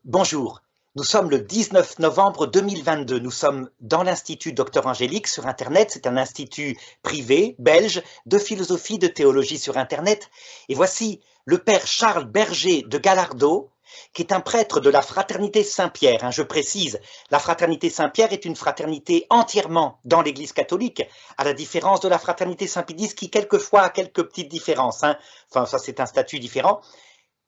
Bonjour, nous sommes le 19 novembre 2022. Nous sommes dans l'Institut Docteur Angélique sur Internet. C'est un institut privé, belge, de philosophie, de théologie sur Internet. Et voici le père Charles Berger de Gallardeau, qui est un prêtre de la Fraternité Saint-Pierre. Je précise, la Fraternité Saint-Pierre est une fraternité entièrement dans l'Église catholique, à la différence de la Fraternité Saint-Pédis, qui quelquefois a quelques petites différences. Enfin, ça c'est un statut différent.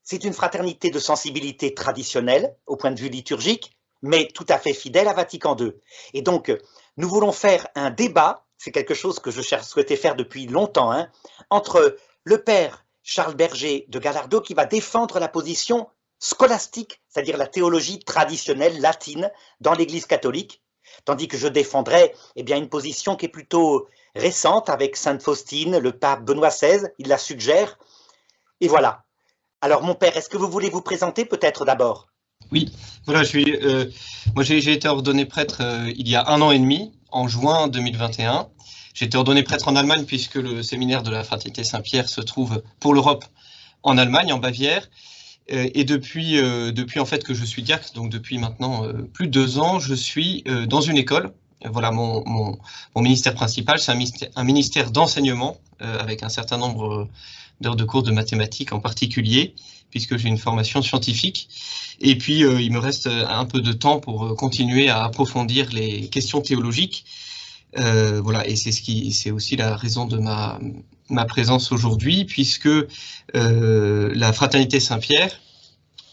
C'est une fraternité de sensibilité traditionnelle, au point de vue liturgique, mais tout à fait fidèle à Vatican II. Et donc, nous voulons faire un débat, c'est quelque chose que je souhaitais faire depuis longtemps, entre le père Charles Berger de Gallardeau, qui va défendre la position scolastique, c'est-à-dire la théologie traditionnelle latine dans l'Église catholique, tandis que je défendrai une position qui est plutôt récente avec Sainte Faustine, le pape Benoît XVI, il la suggère, et voilà. Alors mon père, est-ce que vous voulez vous présenter peut-être d'abord? Oui, voilà, moi j'ai été ordonné prêtre il y a 1 an et demi, en juin 2021. J'ai été ordonné prêtre en Allemagne puisque le séminaire de la Fraternité Saint-Pierre se trouve pour l'Europe en Allemagne, en Bavière. Et depuis en fait que je suis diacre, donc depuis maintenant plus de 2 ans, je suis dans une école. Voilà, mon ministère principal, c'est un ministère d'enseignement avec un certain nombre d'heures de cours de mathématiques en particulier, puisque j'ai une formation scientifique. Et puis, il me reste un peu de temps pour continuer à approfondir les questions théologiques. Voilà, et c'est aussi la raison de ma présence aujourd'hui, puisque la Fraternité Saint-Pierre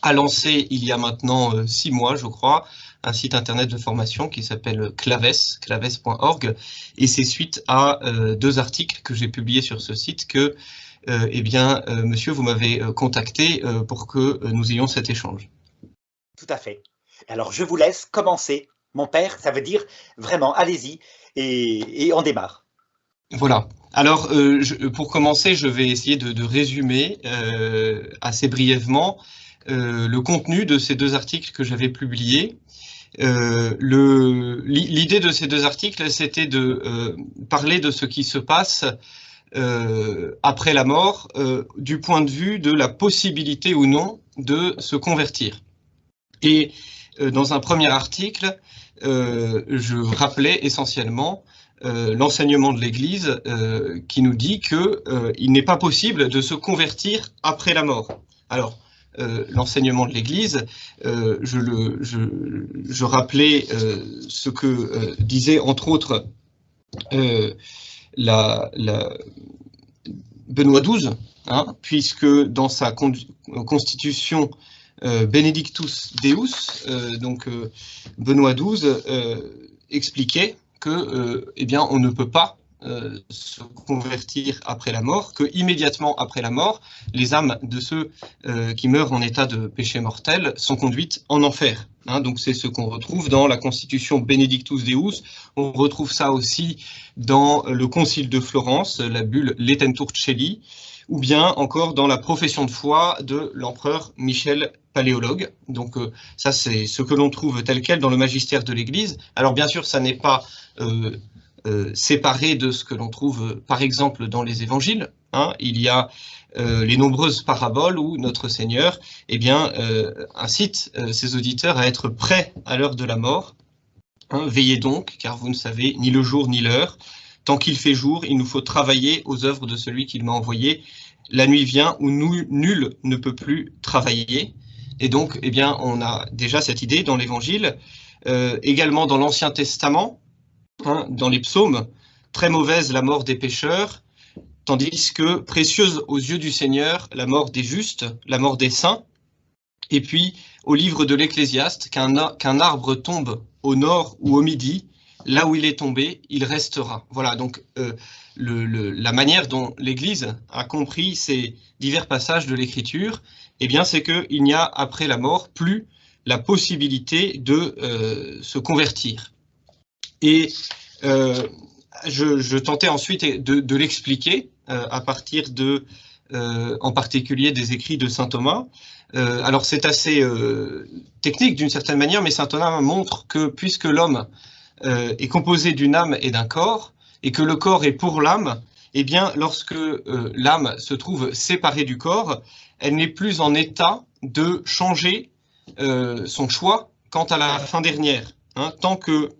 a lancé, il y a maintenant 6 mois, je crois, un site internet de formation qui s'appelle claves.org, et c'est suite à 2 articles que j'ai publiés sur ce site que monsieur, vous m'avez contacté pour que nous ayons cet échange. Tout à fait. Alors, je vous laisse commencer. Mon père, ça veut dire vraiment, allez-y, et on démarre. Voilà. Alors, pour commencer, je vais essayer de résumer assez brièvement le contenu de ces 2 articles que j'avais publiés. L'idée de ces 2 articles, c'était de parler de ce qui se passe après la mort, du point de vue de la possibilité ou non de se convertir. Et dans un premier article, je rappelais essentiellement l'enseignement de l'Église qui nous dit qu'il n'est pas possible de se convertir après la mort. Alors, l'enseignement de l'Église, je rappelais ce que disait entre autres Benoît XII, puisque dans sa constitution Benedictus Deus, Benoît XII expliquait que, on ne peut pas se convertir après la mort, que immédiatement après la mort, les âmes de ceux qui meurent en état de péché mortel sont conduites en enfer. Donc c'est ce qu'on retrouve dans la constitution Benedictus Deus. On retrouve ça aussi dans le Concile de Florence, la bulle Letentur Caeli, ou bien encore dans la profession de foi de l'empereur Michel Paléologue. Donc ça c'est ce que l'on trouve tel quel dans le magistère de l'Église. Alors bien sûr ça n'est pas séparé de ce que l'on trouve par exemple dans les évangiles. Il y a les nombreuses paraboles où notre Seigneur incite ses auditeurs à être prêts à l'heure de la mort. Veillez donc, car vous ne savez ni le jour ni l'heure. Tant qu'il fait jour, il nous faut travailler aux œuvres de celui qui m'a envoyé. La nuit vient où nul ne peut plus travailler. Et donc, on a déjà cette idée dans l'Évangile, également dans l'Ancien Testament, dans les psaumes, très mauvaise la mort des pécheurs, tandis que précieuse aux yeux du Seigneur la mort des justes, la mort des saints. Et puis, au livre de l'Ecclésiaste, qu'un arbre tombe au nord ou au midi, là où il est tombé, il restera. Voilà, donc la manière dont l'Église a compris ces divers passages de l'Écriture, c'est qu'il n'y a après la mort plus la possibilité de se convertir. Et je tentais ensuite de l'expliquer à partir en particulier des écrits de saint Thomas. Alors c'est assez technique d'une certaine manière, mais saint Thomas montre que puisque l'homme est composé d'une âme et d'un corps, et que le corps est pour l'âme, lorsque l'âme se trouve séparée du corps, elle n'est plus en état de changer son choix quant à la fin dernière. Hein. Tant que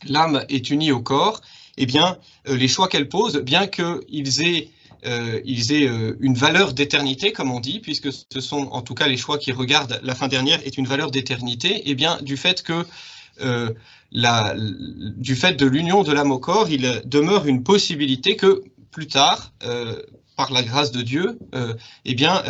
l'âme est unie au corps, eh bien, les choix qu'elle pose, bien qu'ils aient une valeur d'éternité, comme on dit, puisque ce sont en tout cas les choix qui regardent la fin dernière est une valeur d'éternité, eh bien, du fait de l'union de l'âme au corps, il demeure une possibilité que plus tard, par la grâce de Dieu, eh bien,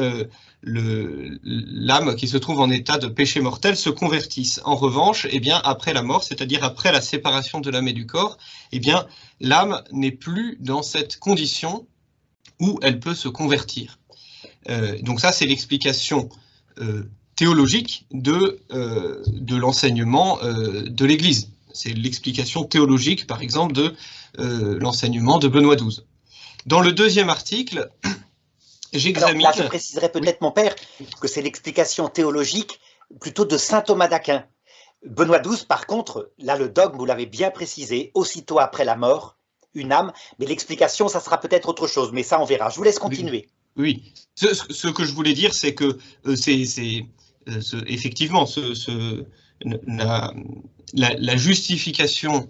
l'âme qui se trouve en état de péché mortel se convertisse. En revanche, eh bien, après la mort, c'est-à-dire après la séparation de l'âme et du corps, eh bien, l'âme n'est plus dans cette condition où elle peut se convertir. Donc ça, c'est l'explication théologique de l'enseignement de l'Église. C'est l'explication théologique, par exemple, de l'enseignement de Benoît XII. Dans le deuxième article, j'examine... Alors là, je préciserai peut-être, mon père, que c'est l'explication théologique plutôt de saint Thomas d'Aquin. Benoît XII, par contre, là, le dogme, vous l'avez bien précisé, aussitôt après la mort, une âme, mais l'explication, ça sera peut-être autre chose, mais ça, on verra. Je vous laisse continuer. Oui. Ce que je voulais dire, c'est que effectivement, la justification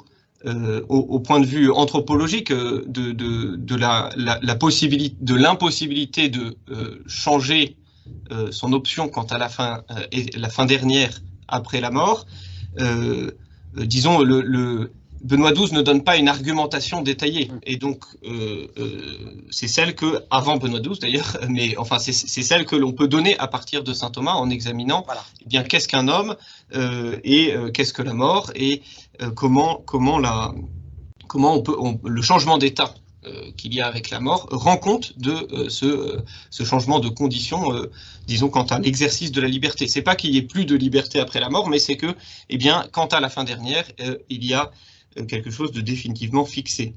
au point de vue anthropologique de l'impossibilité de changer son option quant à la fin dernière après la mort, disons, Benoît XII ne donne pas une argumentation détaillée, et donc c'est celle que, avant Benoît XII d'ailleurs, mais enfin c'est celle que l'on peut donner à partir de saint Thomas en examinant eh bien qu'est-ce qu'un homme et qu'est-ce que la mort et comment le changement d'état qu'il y a avec la mort rend compte de ce changement de condition, disons, quant à l'exercice de la liberté. C'est pas qu'il y ait plus de liberté après la mort, mais c'est que, eh bien, quant à la fin dernière, il y a quelque chose de définitivement fixé.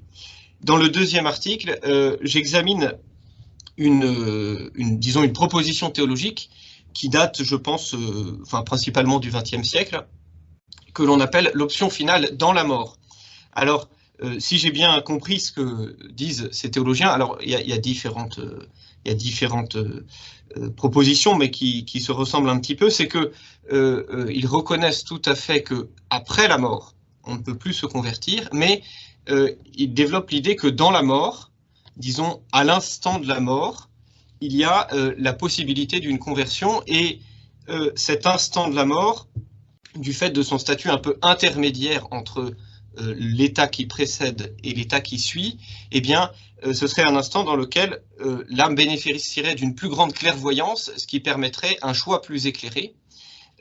Dans le deuxième article, j'examine une proposition théologique qui date, je pense, principalement du XXe siècle, que l'on appelle l'option finale dans la mort. Alors, si j'ai bien compris ce que disent ces théologiens, alors il y a différentes propositions, mais qui se ressemblent un petit peu, c'est que ils reconnaissent tout à fait que après la mort, on ne peut plus se convertir, mais ils développent l'idée que dans la mort, disons à l'instant de la mort, il y a la possibilité d'une conversion, et cet instant de la mort, du fait de son statut un peu intermédiaire entre l'état qui précède et l'état qui suit, eh bien, ce serait un instant dans lequel l'âme bénéficierait d'une plus grande clairvoyance, ce qui permettrait un choix plus éclairé,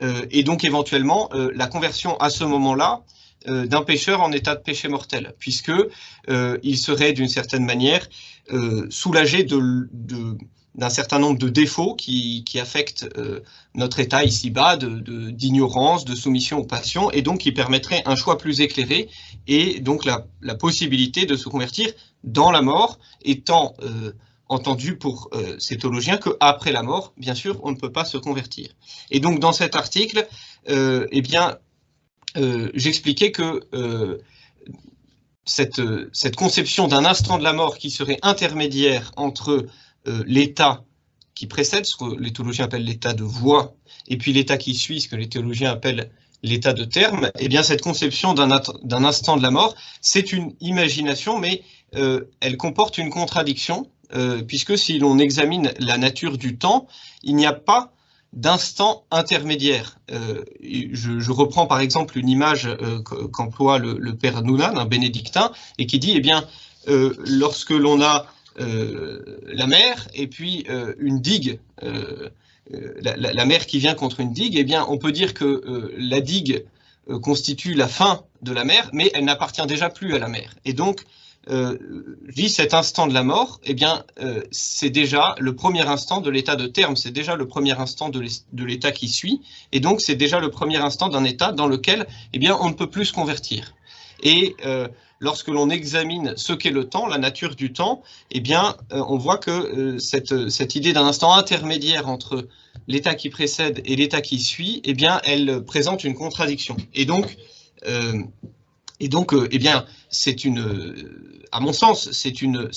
et donc éventuellement la conversion à ce moment-là d'un pécheur en état de péché mortel, puisque il serait d'une certaine manière soulagé d'un certain nombre de défauts qui affectent notre état ici-bas, d'ignorance, de soumission aux passions, et donc qui permettrait un choix plus éclairé, et donc la possibilité de se convertir dans la mort, étant entendu pour ces théologiens qu'après la mort, bien sûr, on ne peut pas se convertir. Et donc dans cet article, eh bien, j'expliquais que cette conception d'un instant de la mort qui serait intermédiaire entre l'état qui précède, ce que les théologiens appellent l'état de voie, et puis l'état qui suit, ce que les théologiens appellent l'état de terme, eh bien cette conception d'un instant de la mort, c'est une imagination, mais elle comporte une contradiction, puisque si l'on examine la nature du temps, il n'y a pas d'instant intermédiaire. Je reprends par exemple une image qu'emploie le père Nounan, un bénédictin, et qui dit, eh bien, lorsque l'on a la mer et puis une digue, la mer qui vient contre une digue, eh bien, on peut dire que la digue constitue la fin de la mer, mais elle n'appartient déjà plus à la mer. Et donc, je dis cet instant de la mort, eh bien, c'est déjà le premier instant de l'état de terme, c'est déjà le premier instant de l'état qui suit, et donc c'est déjà le premier instant d'un état dans lequel, eh bien, on ne peut plus se convertir. Et lorsque l'on examine ce qu'est le temps, la nature du temps, eh bien, on voit que cette idée d'un instant intermédiaire entre l'état qui précède et l'état qui suit, eh bien, elle présente une contradiction. Et donc, eh bien, à mon sens, c'est une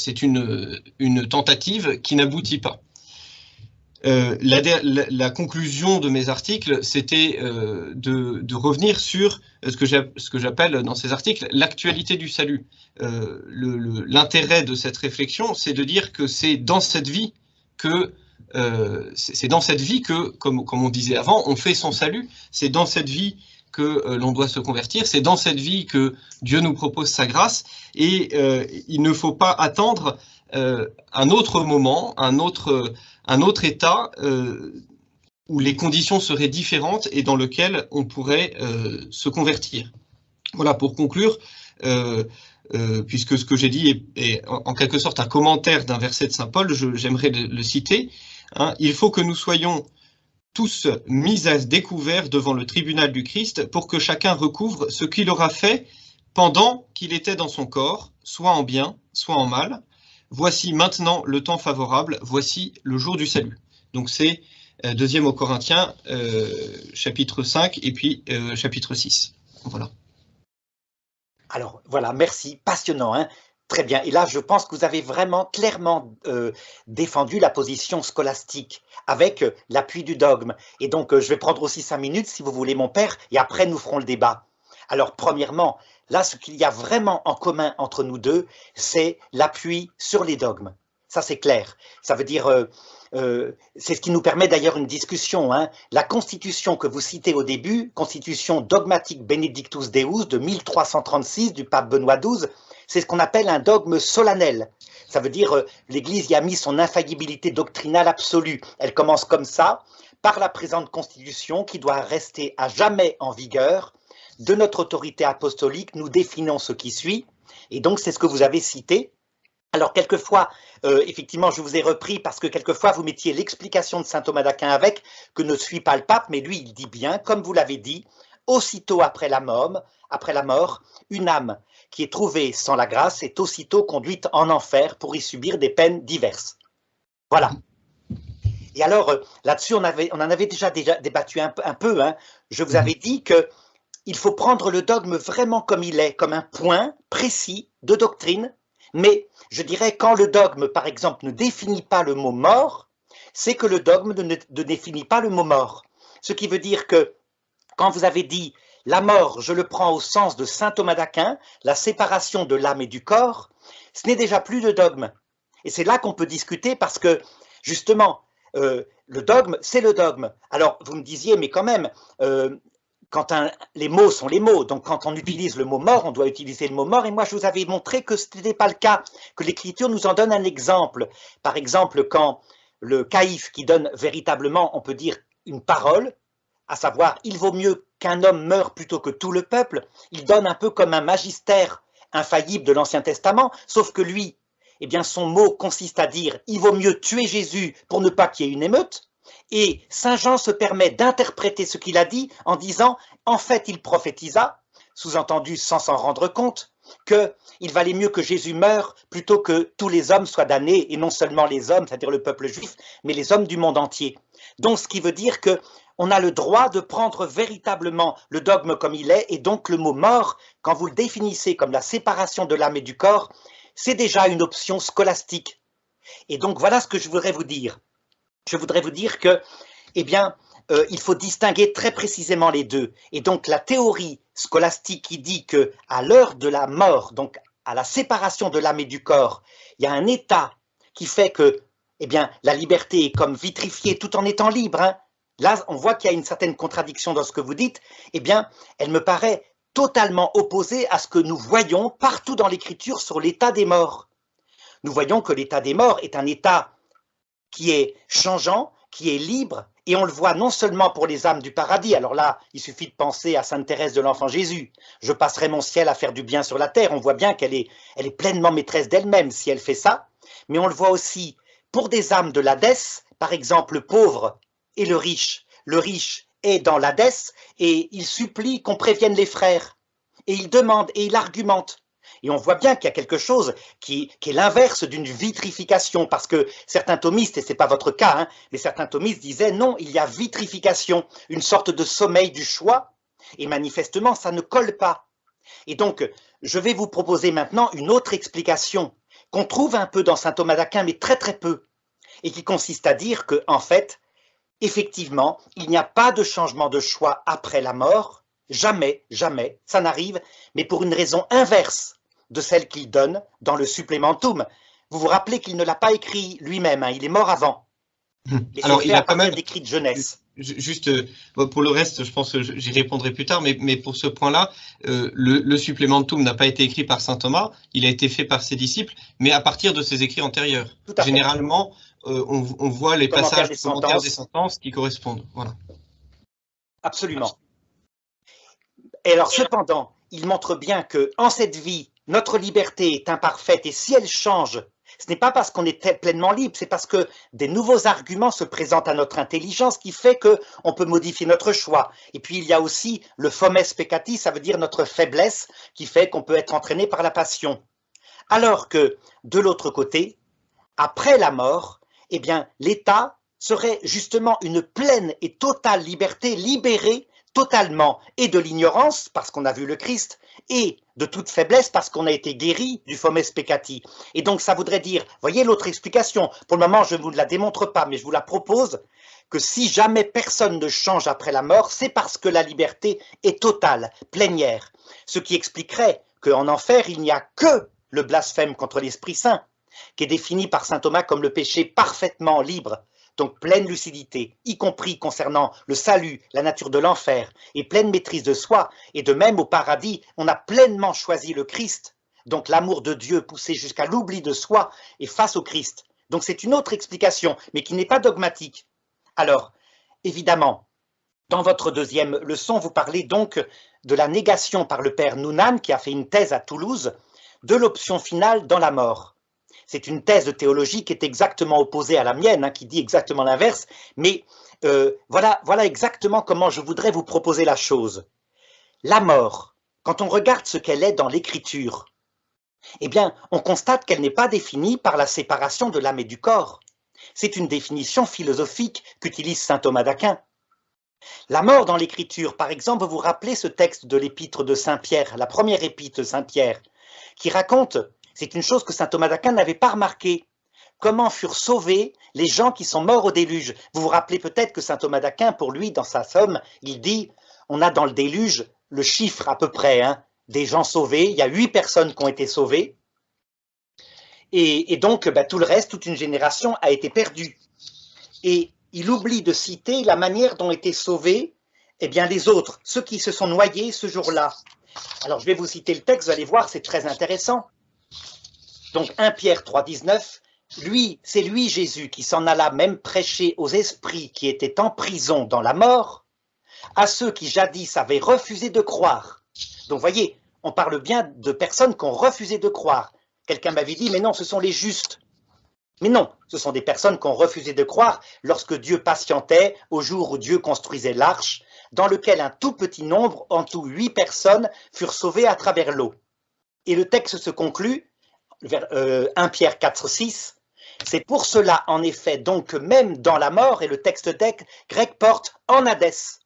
tentative qui n'aboutit pas. La conclusion de mes articles, c'était de revenir sur ce que j'appelle dans ces articles l'actualité du salut. L'intérêt de cette réflexion, c'est de dire que c'est dans cette vie que, comme on disait avant, on fait son salut. C'est dans cette vie que l'on doit se convertir. C'est dans cette vie que Dieu nous propose sa grâce. Et il ne faut pas attendre un autre moment, un autre état où les conditions seraient différentes et dans lequel on pourrait se convertir. Voilà, pour conclure, puisque ce que j'ai dit est en quelque sorte un commentaire d'un verset de saint Paul, j'aimerais le citer. Hein, il faut que nous soyons tous mis à découvert devant le tribunal du Christ pour que chacun recouvre ce qu'il aura fait pendant qu'il était dans son corps, soit en bien, soit en mal. Voici maintenant le temps favorable, voici le jour du salut. Donc c'est 2 aux Corinthiens, chapitre 5 et puis chapitre 6. Voilà. Alors voilà, merci, passionnant, hein. Très bien. Et là, je pense que vous avez vraiment clairement défendu la position scolastique avec l'appui du dogme. Et donc, je vais prendre aussi 5 minutes, si vous voulez, mon père, et après, nous ferons le débat. Alors, premièrement, là, ce qu'il y a vraiment en commun entre nous deux, c'est l'appui sur les dogmes. Ça, c'est clair. Ça veut dire, c'est ce qui nous permet d'ailleurs une discussion. Hein. La constitution que vous citez au début, constitution dogmatique Benedictus Deus de 1336 du pape Benoît XII, c'est ce qu'on appelle un dogme solennel. Ça veut dire l'Église y a mis son infaillibilité doctrinale absolue. Elle commence comme ça, par la présente constitution qui doit rester à jamais en vigueur. De notre autorité apostolique, nous définons ce qui suit. Et donc, c'est ce que vous avez cité. Alors, quelquefois, effectivement, je vous ai repris parce que quelquefois, vous mettiez l'explication de saint Thomas d'Aquin avec, que ne suit pas le pape, mais lui, il dit bien, comme vous l'avez dit, aussitôt après la mort, une âme qui est trouvée sans la grâce est aussitôt conduite en enfer pour y subir des peines diverses. Voilà. Et alors, là-dessus, on en avait déjà débattu un peu. Hein. Je vous avais dit qu'il faut prendre le dogme vraiment comme il est, comme un point précis de doctrine, mais je dirais quand le dogme, par exemple, ne définit pas le mot mort, c'est que le dogme ne définit pas le mot mort. Ce qui veut dire que quand vous avez dit la mort, je le prends au sens de saint Thomas d'Aquin, la séparation de l'âme et du corps, ce n'est déjà plus le dogme. Et c'est là qu'on peut discuter parce que, justement, le dogme, c'est le dogme. Alors, vous me disiez, mais quand même, les mots sont les mots, donc quand on utilise le mot mort, on doit utiliser le mot mort, et moi je vous avais montré que ce n'était pas le cas, que l'Écriture nous en donne un exemple. Par exemple, quand le caïphe qui donne véritablement, on peut dire, une parole, à savoir, il vaut mieux qu'un homme meure plutôt que tout le peuple, il donne un peu comme un magistère infaillible de l'Ancien Testament, sauf que lui, eh bien, son mot consiste à dire, il vaut mieux tuer Jésus pour ne pas qu'il y ait une émeute, et saint Jean se permet d'interpréter ce qu'il a dit en disant, en fait, il prophétisa, sous-entendu sans s'en rendre compte, qu'il valait mieux que Jésus meure plutôt que tous les hommes soient damnés, et non seulement les hommes, c'est-à-dire le peuple juif, mais les hommes du monde entier. Donc, ce qui veut dire que on a le droit de prendre véritablement le dogme comme il est, et donc le mot mort, quand vous le définissez comme la séparation de l'âme et du corps, c'est déjà une option scolastique. Et donc, voilà ce que je voudrais vous dire. Je voudrais vous dire que, eh bien, il faut distinguer très précisément les deux. Et donc, la théorie scolastique qui dit que, à l'heure de la mort, donc à la séparation de l'âme et du corps, il y a un état qui fait que, eh bien, la liberté est comme vitrifiée tout en étant libre. Hein. Là, on voit qu'il y a une certaine contradiction dans ce que vous dites. Eh bien, elle me paraît totalement opposée à ce que nous voyons partout dans l'Écriture sur l'état des morts. Nous voyons que l'état des morts est un état qui est changeant, qui est libre, et on le voit non seulement pour les âmes du paradis, alors là, il suffit de penser à Sainte Thérèse de l'Enfant Jésus, je passerai mon ciel à faire du bien sur la terre, on voit bien qu'elle est pleinement maîtresse d'elle-même si elle fait ça, mais on le voit aussi pour des âmes de l'Hadès, par exemple le pauvre et le riche est dans l'Hadès, et il supplie qu'on prévienne les frères, et il demande et il argumente. Et on voit bien qu'il y a quelque chose qui est l'inverse d'une vitrification, parce que certains thomistes, et ce n'est pas votre cas, hein, mais certains thomistes disaient non, il y a vitrification, une sorte de sommeil du choix, et manifestement ça ne colle pas. Et donc, je vais vous proposer maintenant une autre explication, qu'on trouve un peu dans saint Thomas d'Aquin, mais très très peu. et qui consiste à dire que, en fait, effectivement, il n'y a pas de changement de choix après la mort, jamais, jamais, ça n'arrive, mais pour une raison inverse de celle qu'il donne dans le supplémentum. Vous vous rappelez qu'il ne l'a pas écrit lui-même, hein, il est mort avant. Mais alors, c'est il fait a à quand partir même, d'écrits de jeunesse. juste pour le reste, je pense que j'y répondrai plus tard, mais pour ce point-là, le supplémentum n'a pas été écrit par saint Thomas, il a été fait par ses disciples, mais à partir de ses écrits antérieurs. Tout à fait. Généralement, on voit les passages Commentaires commentaires des sentences qui correspondent. Voilà. Absolument. Et alors, cependant, il montre bien que en cette vie, notre liberté est imparfaite et si elle change, ce n'est pas parce qu'on est pleinement libre, c'est parce que des nouveaux arguments se présentent à notre intelligence qui fait qu'on peut modifier notre choix. Et puis, il y a aussi le fomes peccati, ça veut dire notre faiblesse, qui fait qu'on peut être entraîné par la passion. Alors que, de l'autre côté, après la mort, eh bien, l'état serait justement une pleine et totale liberté, libérée totalement et de l'ignorance, parce qu'on a vu le Christ, et de toute faiblesse, parce qu'on a été guéri du fomes peccati. Et donc, ça voudrait dire, voyez l'autre explication, pour le moment, je ne vous la démontre pas, mais je vous la propose, que si jamais personne ne change après la mort, c'est parce que la liberté est totale, plénière. Ce qui expliquerait qu'en enfer, il n'y a que le blasphème contre l'Esprit Saint, qui est défini par saint Thomas comme le péché parfaitement libre, donc pleine lucidité, y compris concernant le salut, la nature de l'enfer, et pleine maîtrise de soi, et de même au paradis, on a pleinement choisi le Christ, donc l'amour de Dieu poussé jusqu'à l'oubli de soi et face au Christ. Donc c'est une autre explication, mais qui n'est pas dogmatique. Alors, évidemment, dans votre deuxième leçon, vous parlez donc de la négation par le père Nounan, qui a fait une thèse à Toulouse, de l'option finale dans la mort. C'est une thèse de théologie qui est exactement opposée à la mienne, hein, qui dit exactement l'inverse, mais voilà exactement comment je voudrais vous proposer la chose. La mort, quand on regarde ce qu'elle est dans l'écriture, eh bien, on constate qu'elle n'est pas définie par la séparation de l'âme et du corps. C'est une définition philosophique qu'utilise saint Thomas d'Aquin. La mort dans l'écriture, par exemple, vous vous rappelez ce texte de l'épître de saint Pierre, la première épître de saint Pierre, qui raconte, c'est une chose que saint Thomas d'Aquin n'avait pas remarqué, comment furent sauvés les gens qui sont morts au déluge. Vous vous rappelez peut-être que saint Thomas d'Aquin, pour lui, dans sa somme, il dit, on a dans le déluge le chiffre à peu près, hein, des gens sauvés, il y a 8 personnes qui ont été sauvées, et donc tout le reste, toute une génération a été perdue. Et il oublie de citer la manière dont étaient sauvés les autres, ceux qui se sont noyés ce jour-là. Alors je vais vous citer le texte, vous allez voir, c'est très intéressant. Donc 1 Pierre 3,19, c'est lui Jésus qui s'en alla même prêcher aux esprits qui étaient en prison dans la mort, à ceux qui jadis avaient refusé de croire. Donc voyez, on parle bien de personnes qui ont refusé de croire. Quelqu'un m'avait dit, mais non, ce sont les justes. Mais non, ce sont des personnes qui ont refusé de croire lorsque Dieu patientait au jour où Dieu construisait l'arche, dans lequel un tout petit nombre, en tout 8 personnes, furent sauvées à travers l'eau. Et le texte se conclut, vers 1 Pierre 4, 6, c'est pour cela, en effet, donc même dans la mort, et le texte grec porte en Hadès.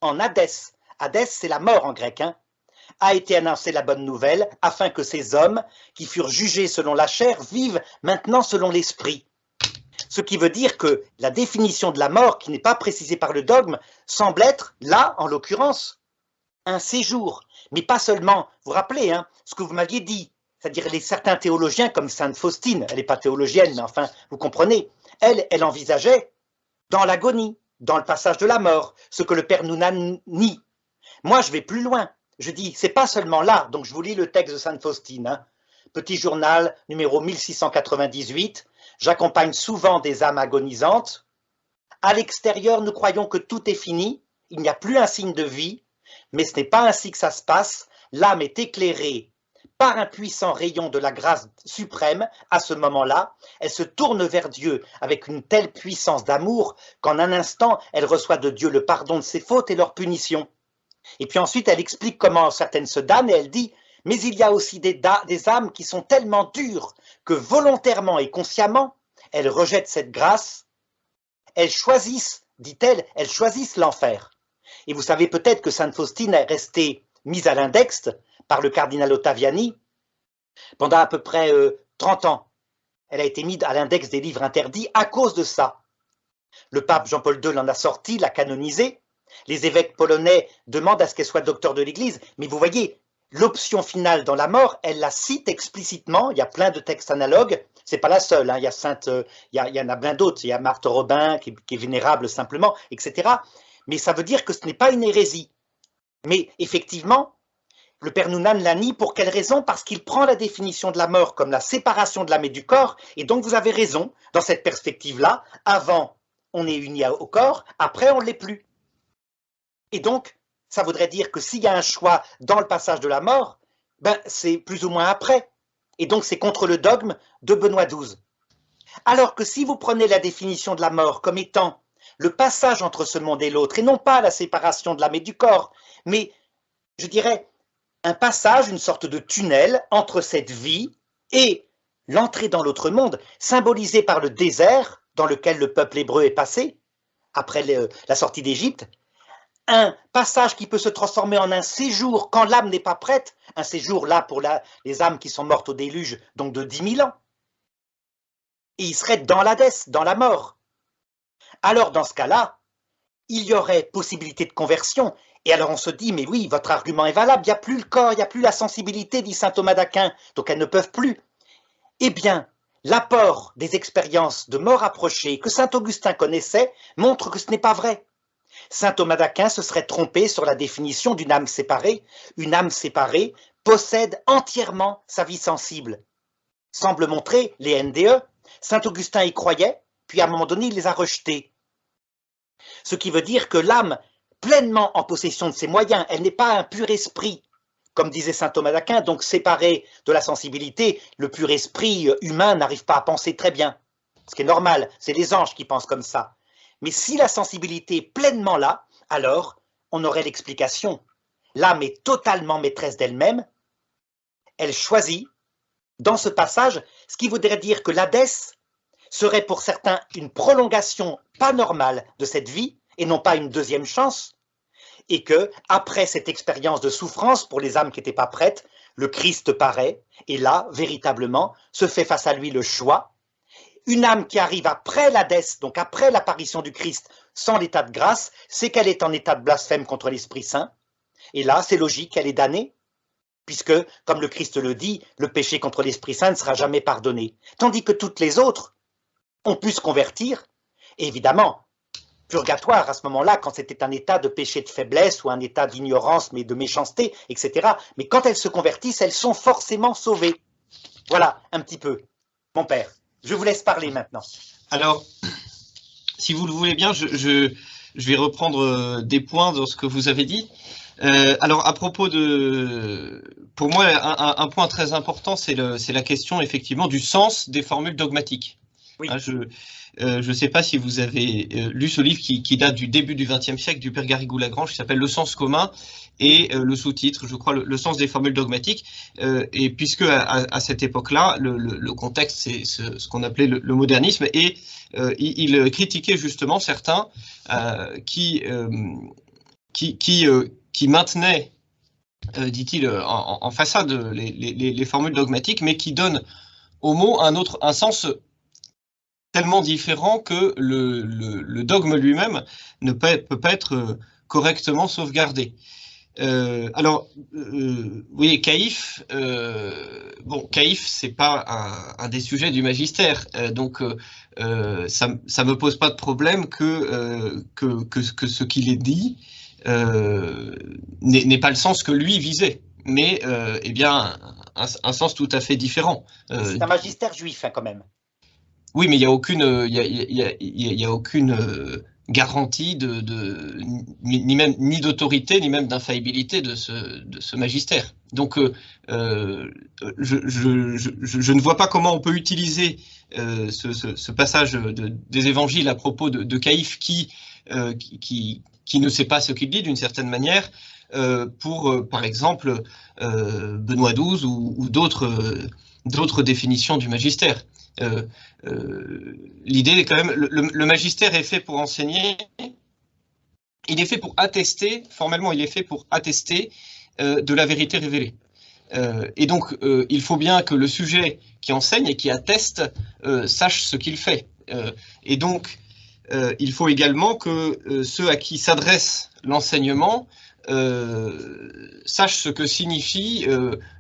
En Hadès. Hadès, c'est la mort en grec, hein, a été annoncée la bonne nouvelle, afin que ces hommes, qui furent jugés selon la chair, vivent maintenant selon l'esprit. Ce qui veut dire que la définition de la mort, qui n'est pas précisée par le dogme, semble être, là, en l'occurrence, un séjour. Mais pas seulement, vous vous rappelez, hein, ce que vous m'aviez dit, c'est-à-dire certains théologiens comme sainte Faustine, elle n'est pas théologienne, mais enfin, vous comprenez, elle envisageait dans l'agonie, dans le passage de la mort, ce que le père Nounan nie. Moi, je vais plus loin. Je dis, c'est pas seulement là, donc je vous lis le texte de sainte Faustine, hein. Petit journal numéro 1698, j'accompagne souvent des âmes agonisantes. À l'extérieur, nous croyons que tout est fini, il n'y a plus un signe de vie, mais ce n'est pas ainsi que ça se passe. L'âme est éclairée par un puissant rayon de la grâce suprême. À ce moment-là, elle se tourne vers Dieu avec une telle puissance d'amour qu'en un instant, elle reçoit de Dieu le pardon de ses fautes et leur punition. Et puis ensuite, elle explique comment certaines se damnent et elle dit « Mais il y a aussi des âmes qui sont tellement dures que volontairement et consciemment, elles rejettent cette grâce. Elles choisissent, dit-elle, elles choisissent l'enfer. » Et vous savez peut-être que sainte Faustine est restée mise à l'index par le cardinal Ottaviani pendant à peu près 30 ans. Elle a été mise à l'index des livres interdits à cause de ça. Le pape Jean-Paul II l'en a sorti, l'a canonisée. Les évêques polonais demandent à ce qu'elle soit docteur de l'Église. Mais vous voyez, l'option finale dans la mort, elle la cite explicitement. Il y a plein de textes analogues. C'est pas la seule. Il y a il y en a plein d'autres. Il y a Marthe Robin qui est vénérable simplement, etc. Mais ça veut dire que ce n'est pas une hérésie. Mais effectivement, le père Nounan l'a nie. Pour quelle raison? Parce qu'il prend la définition de la mort comme la séparation de l'âme et du corps. Et donc vous avez raison dans cette perspective-là. Avant, on est uni au corps. Après, on ne l'est plus. Et donc, ça voudrait dire que s'il y a un choix dans le passage de la mort, ben, c'est plus ou moins après. Et donc, c'est contre le dogme de Benoît XII. Alors que si vous prenez la définition de la mort comme étant le passage entre ce monde et l'autre, et non pas la séparation de l'âme et du corps, mais, je dirais, un passage, une sorte de tunnel entre cette vie et l'entrée dans l'autre monde, symbolisé par le désert dans lequel le peuple hébreu est passé, après la sortie d'Égypte, un passage qui peut se transformer en un séjour quand l'âme n'est pas prête, un séjour là pour les âmes qui sont mortes au déluge, donc de 10 000 ans. Et il serait dans l'Hadès, dans la mort. Alors dans ce cas-là, il y aurait possibilité de conversion. Et alors on se dit, mais oui, votre argument est valable, il n'y a plus le corps, il n'y a plus la sensibilité, dit saint Thomas d'Aquin, donc elles ne peuvent plus. Eh bien, l'apport des expériences de mort approchée que saint Augustin connaissait montre que ce n'est pas vrai. Saint Thomas d'Aquin se serait trompé sur la définition d'une âme séparée. Une âme séparée possède entièrement sa vie sensible. Semble montrer les NDE. Saint Augustin y croyait, puis à un moment donné, il les a rejetés. Ce qui veut dire que l'âme, pleinement en possession de ses moyens, elle n'est pas un pur esprit, comme disait saint Thomas d'Aquin, donc séparé de la sensibilité, le pur esprit humain n'arrive pas à penser très bien. Ce qui est normal, c'est les anges qui pensent comme ça. Mais si la sensibilité est pleinement là, alors on aurait l'explication. L'âme est totalement maîtresse d'elle-même, elle choisit, dans ce passage, ce qui voudrait dire que l'Hadès serait pour certains une prolongation pas normale de cette vie, et non pas une deuxième chance, et que, après cette expérience de souffrance pour les âmes qui n'étaient pas prêtes, le Christ paraît, et là, véritablement, se fait face à lui le choix. Une âme qui arrive après l'Hadès, donc après l'apparition du Christ, sans l'état de grâce, c'est qu'elle est en état de blasphème contre l'Esprit Saint. Et là, c'est logique, elle est damnée, puisque, comme le Christ le dit, le péché contre l'Esprit Saint ne sera jamais pardonné. Tandis que toutes les autres ont pu se convertir, et évidemment, purgatoire à ce moment-là, quand c'était un état de péché de faiblesse ou un état d'ignorance, mais de méchanceté, etc. Mais quand elles se convertissent, elles sont forcément sauvées. Voilà, un petit peu, mon père. Je vous laisse parler maintenant. Alors, si vous le voulez bien, je vais reprendre des points dans ce que vous avez dit. Alors, à propos de... Pour moi, un point très important, c'est la question, effectivement, du sens des formules dogmatiques. Oui. Hein, je ne sais pas si vous avez lu ce livre qui date du début du XXe siècle, du père Garrigou-Lagrange, qui s'appelle Le sens commun, et le sous-titre, je crois, le sens des formules dogmatiques. Et puisque à cette époque-là, le contexte, c'est ce qu'on appelait le modernisme, et il critiquait justement certains qui maintenaient, dit-il, en façade les formules dogmatiques, mais qui donnent au mot un sens tellement différent que le dogme lui-même ne peut pas être correctement sauvegardé. Alors, oui, Caïphe, Caïphe, c'est pas un des sujets du magistère, donc ça me pose pas de problème que ce qu'il est dit n'est pas le sens que lui visait, mais eh bien un sens tout à fait différent. C'est un magistère juif, hein, quand même. Oui, mais il n'y a aucune, il y a aucune garantie ni d'autorité, ni même d'infaillibilité de ce magistère. Donc, je ne vois pas comment on peut utiliser ce passage des évangiles à propos de Caïphe qui ne sait pas ce qu'il dit d'une certaine manière pour, par exemple, Benoît XII ou d'autres définitions du magistère. L'idée est quand même, le magistère est fait pour enseigner, il est fait pour attester, formellement il est fait pour attester de la vérité révélée. Et donc, il faut bien que le sujet qui enseigne et qui atteste sache ce qu'il fait. Et donc, il faut également que ceux à qui s'adresse l'enseignement sachent ce que signifie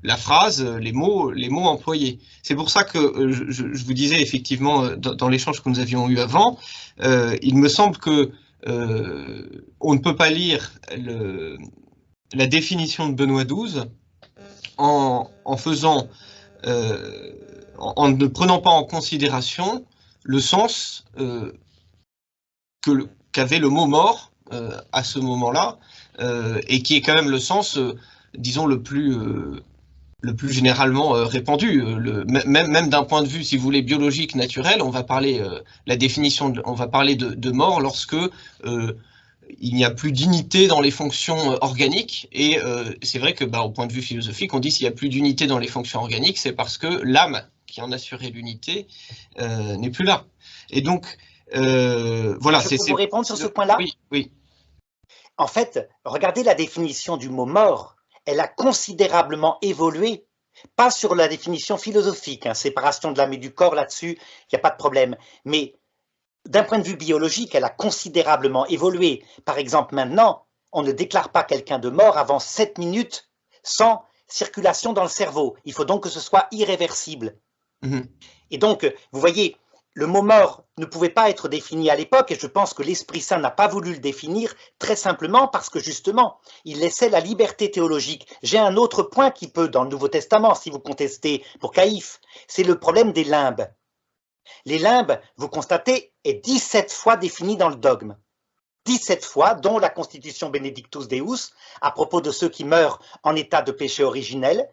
la phrase, les mots employés. C'est pour ça que je vous disais effectivement dans l'échange que nous avions eu avant, il me semble que on ne peut pas lire la définition de Benoît XII en ne prenant pas en considération le sens qu'avait le mot mort à ce moment-là, et qui est quand même le sens, disons, le plus généralement répandu. Même d'un point de vue, si vous voulez, biologique, naturel, on va parler on va parler de mort lorsque il n'y a plus d'unité dans les fonctions organiques, et c'est vrai que, au point de vue philosophique, on dit s'il n'y a plus d'unité dans les fonctions organiques, c'est parce que l'âme qui en assurait l'unité n'est plus là. Et donc, voilà. Je peux vous répondre sur ce point-là? Oui, oui. En fait, regardez la définition du mot mort. Elle a considérablement évolué, pas sur la définition philosophique, séparation de l'âme et du corps, là-dessus, il n'y a pas de problème, mais d'un point de vue biologique, elle a considérablement évolué. Par exemple, maintenant, on ne déclare pas quelqu'un de mort avant 7 minutes sans circulation dans le cerveau. Il faut donc que ce soit irréversible. Et donc, vous voyez, le mot mort ne pouvait pas être défini à l'époque, et je pense que l'Esprit Saint n'a pas voulu le définir, très simplement parce que justement, il laissait la liberté théologique. J'ai un autre point qui peut, dans le Nouveau Testament, si vous contestez pour Caïphe, c'est le problème des limbes. Les limbes, vous constatez, est 17 fois défini dans le dogme. 17 fois, dont la Constitution Benedictus Deus, à propos de ceux qui meurent en état de péché originel,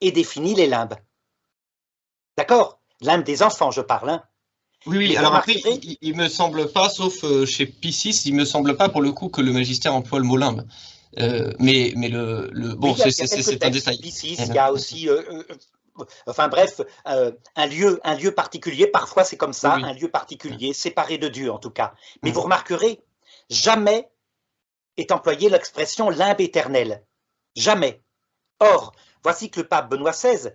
et définit les limbes. D'accord? Limbes des enfants, je parle. Oui, alors après, il me semble pas, sauf chez Pie VI, il me semble pas pour le coup que le magistère emploie le mot limbe. Mais bon, oui, c'est un détail. Pie VI, il y a aussi, enfin bref, un lieu particulier, parfois c'est comme ça, oui. Un lieu particulier, séparé de Dieu en tout cas. Mais vous remarquerez, jamais est employée l'expression limbe éternel. Jamais. Or, voici que le pape Benoît XVI,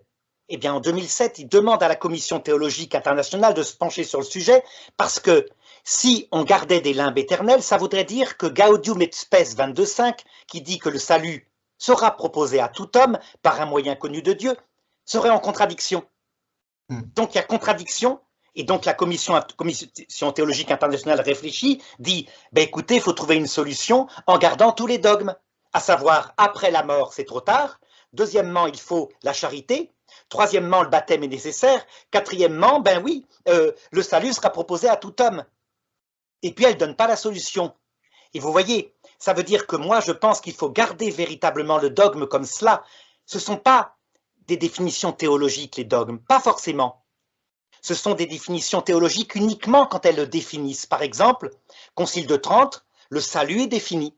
eh bien, en 2007, il demande à la Commission théologique internationale de se pencher sur le sujet parce que si on gardait des limbes éternelles, ça voudrait dire que Gaudium et Spes 22.5, qui dit que le salut sera proposé à tout homme par un moyen connu de Dieu, serait en contradiction. Donc, il y a contradiction, et donc la Commission théologique internationale réfléchit, dit, écoutez, il faut trouver une solution en gardant tous les dogmes, à savoir, après la mort, c'est trop tard. Deuxièmement, il faut la charité. Troisièmement, le baptême est nécessaire. Quatrièmement, le salut sera proposé à tout homme. Et puis, elle ne donne pas la solution. Et vous voyez, ça veut dire que moi, je pense qu'il faut garder véritablement le dogme comme cela. Ce ne sont pas des définitions théologiques, les dogmes, pas forcément. Ce sont des définitions théologiques uniquement quand elles le définissent. Par exemple, Concile de Trente, le salut est défini.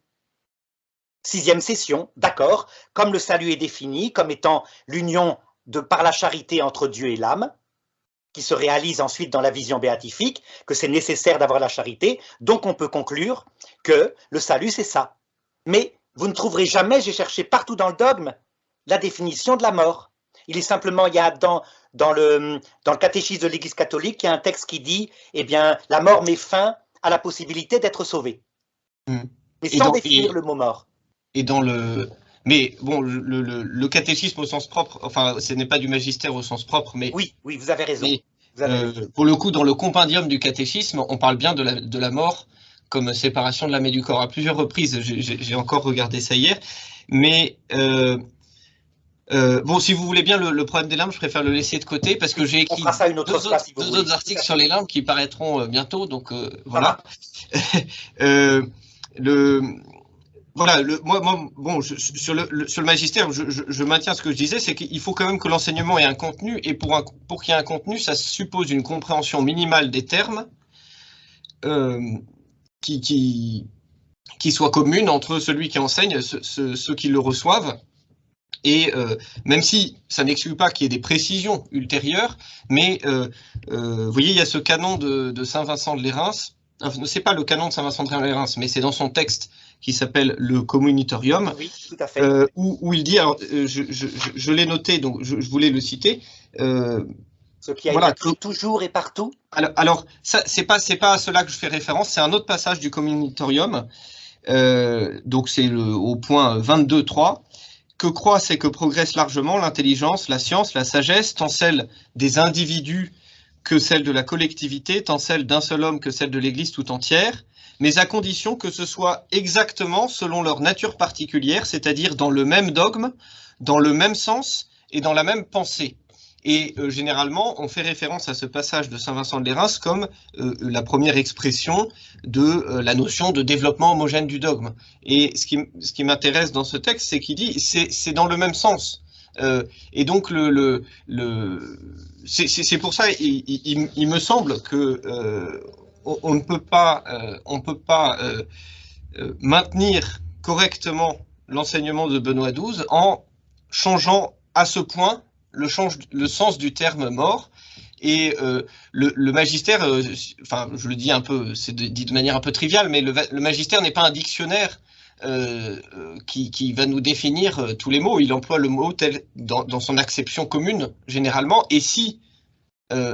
6e session, d'accord, comme le salut est défini comme étant l'union par la charité entre Dieu et l'âme, qui se réalise ensuite dans la vision béatifique, que c'est nécessaire d'avoir la charité, donc on peut conclure que le salut c'est ça. Mais vous ne trouverez jamais, j'ai cherché partout dans le dogme, la définition de la mort. Il est simplement, il y a dans le catéchisme de l'Église catholique, il y a un texte qui dit, eh bien, la mort met fin à la possibilité d'être sauvé. Mais sans définir le mot mort. Et dans le... Mais bon, le catéchisme au sens propre, enfin, ce n'est pas du magistère au sens propre, mais... Oui, vous avez raison. Pour le coup, dans le compendium du catéchisme, on parle bien de la mort comme séparation de l'âme et du corps. À plusieurs reprises, j'ai encore regardé ça hier. Mais bon, si vous voulez bien, le problème des limbes, je préfère le laisser de côté parce que j'ai écrit deux autres articles sur les limbes qui paraîtront bientôt. Donc voilà. Voilà, bon, sur le magistère, je maintiens ce que je disais, c'est qu'il faut quand même que l'enseignement ait un contenu, et pour qu'il y ait un contenu, ça suppose une compréhension minimale des termes qui soit commune entre celui qui enseigne, ceux qui le reçoivent, et même si ça n'exclut pas qu'il y ait des précisions ultérieures, mais vous voyez, il y a ce canon de Saint Vincent de Lérins c'est pas le canon de Saint-Vincent-de-les-Reims, mais c'est dans son texte qui s'appelle le Communitorium, oui, tout à fait. où il dit, alors, je l'ai noté, donc je voulais le citer. Ce qui a Voilà, été écrit toujours et partout. Alors ça, c'est pas à cela que je fais référence, c'est un autre passage du Communitorium, donc c'est au point 22.3. Que croissent et que progressent largement l'intelligence, la science, la sagesse, tant celle des individus que celle de la collectivité, tant celle d'un seul homme que celle de l'Église tout entière, mais à condition que ce soit exactement selon leur nature particulière, c'est-à-dire dans le même dogme, dans le même sens et dans la même pensée. Et généralement, on fait référence à ce passage de Saint-Vincent-de-les-Reims comme la première expression de la notion de développement homogène du dogme. Et ce qui m'intéresse dans ce texte, c'est qu'il dit c'est dans le même sens. Et donc c'est pour ça il me semble que on ne peut pas maintenir correctement l'enseignement de Benoît XII en changeant à ce point le sens du terme mort. Et le magistère, enfin je le dis un peu, c'est dit de manière un peu triviale, mais le magistère n'est pas un dictionnaire qui va nous définir tous les mots. Il emploie le mot tel dans son acception commune généralement, et si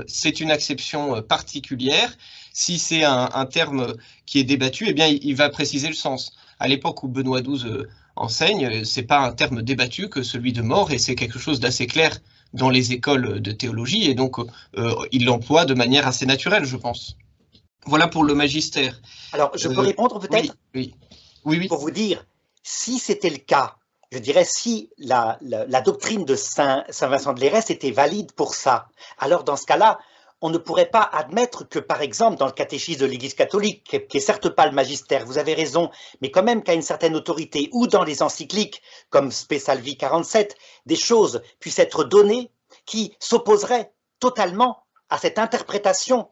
c'est une acception particulière, si c'est un terme qui est débattu, eh bien il va préciser le sens. À l'époque où Benoît XII enseigne, c'est pas un terme débattu que celui de mort, et c'est quelque chose d'assez clair dans les écoles de théologie, et donc il l'emploie de manière assez naturelle, je pense. Voilà pour le magistère. Alors, je peux répondre peut-être? Oui. Pour vous dire, si c'était le cas, je dirais si la doctrine de Saint-Vincent-de-les-Reims était valide pour ça, alors dans ce cas-là, on ne pourrait pas admettre que, par exemple, dans le catéchisme de l'Église catholique, qui n'est certes pas le magistère, vous avez raison, mais quand même qui a une certaine autorité, ou dans les encycliques, comme Spe Salvi 47, des choses puissent être données qui s'opposeraient totalement à cette interprétation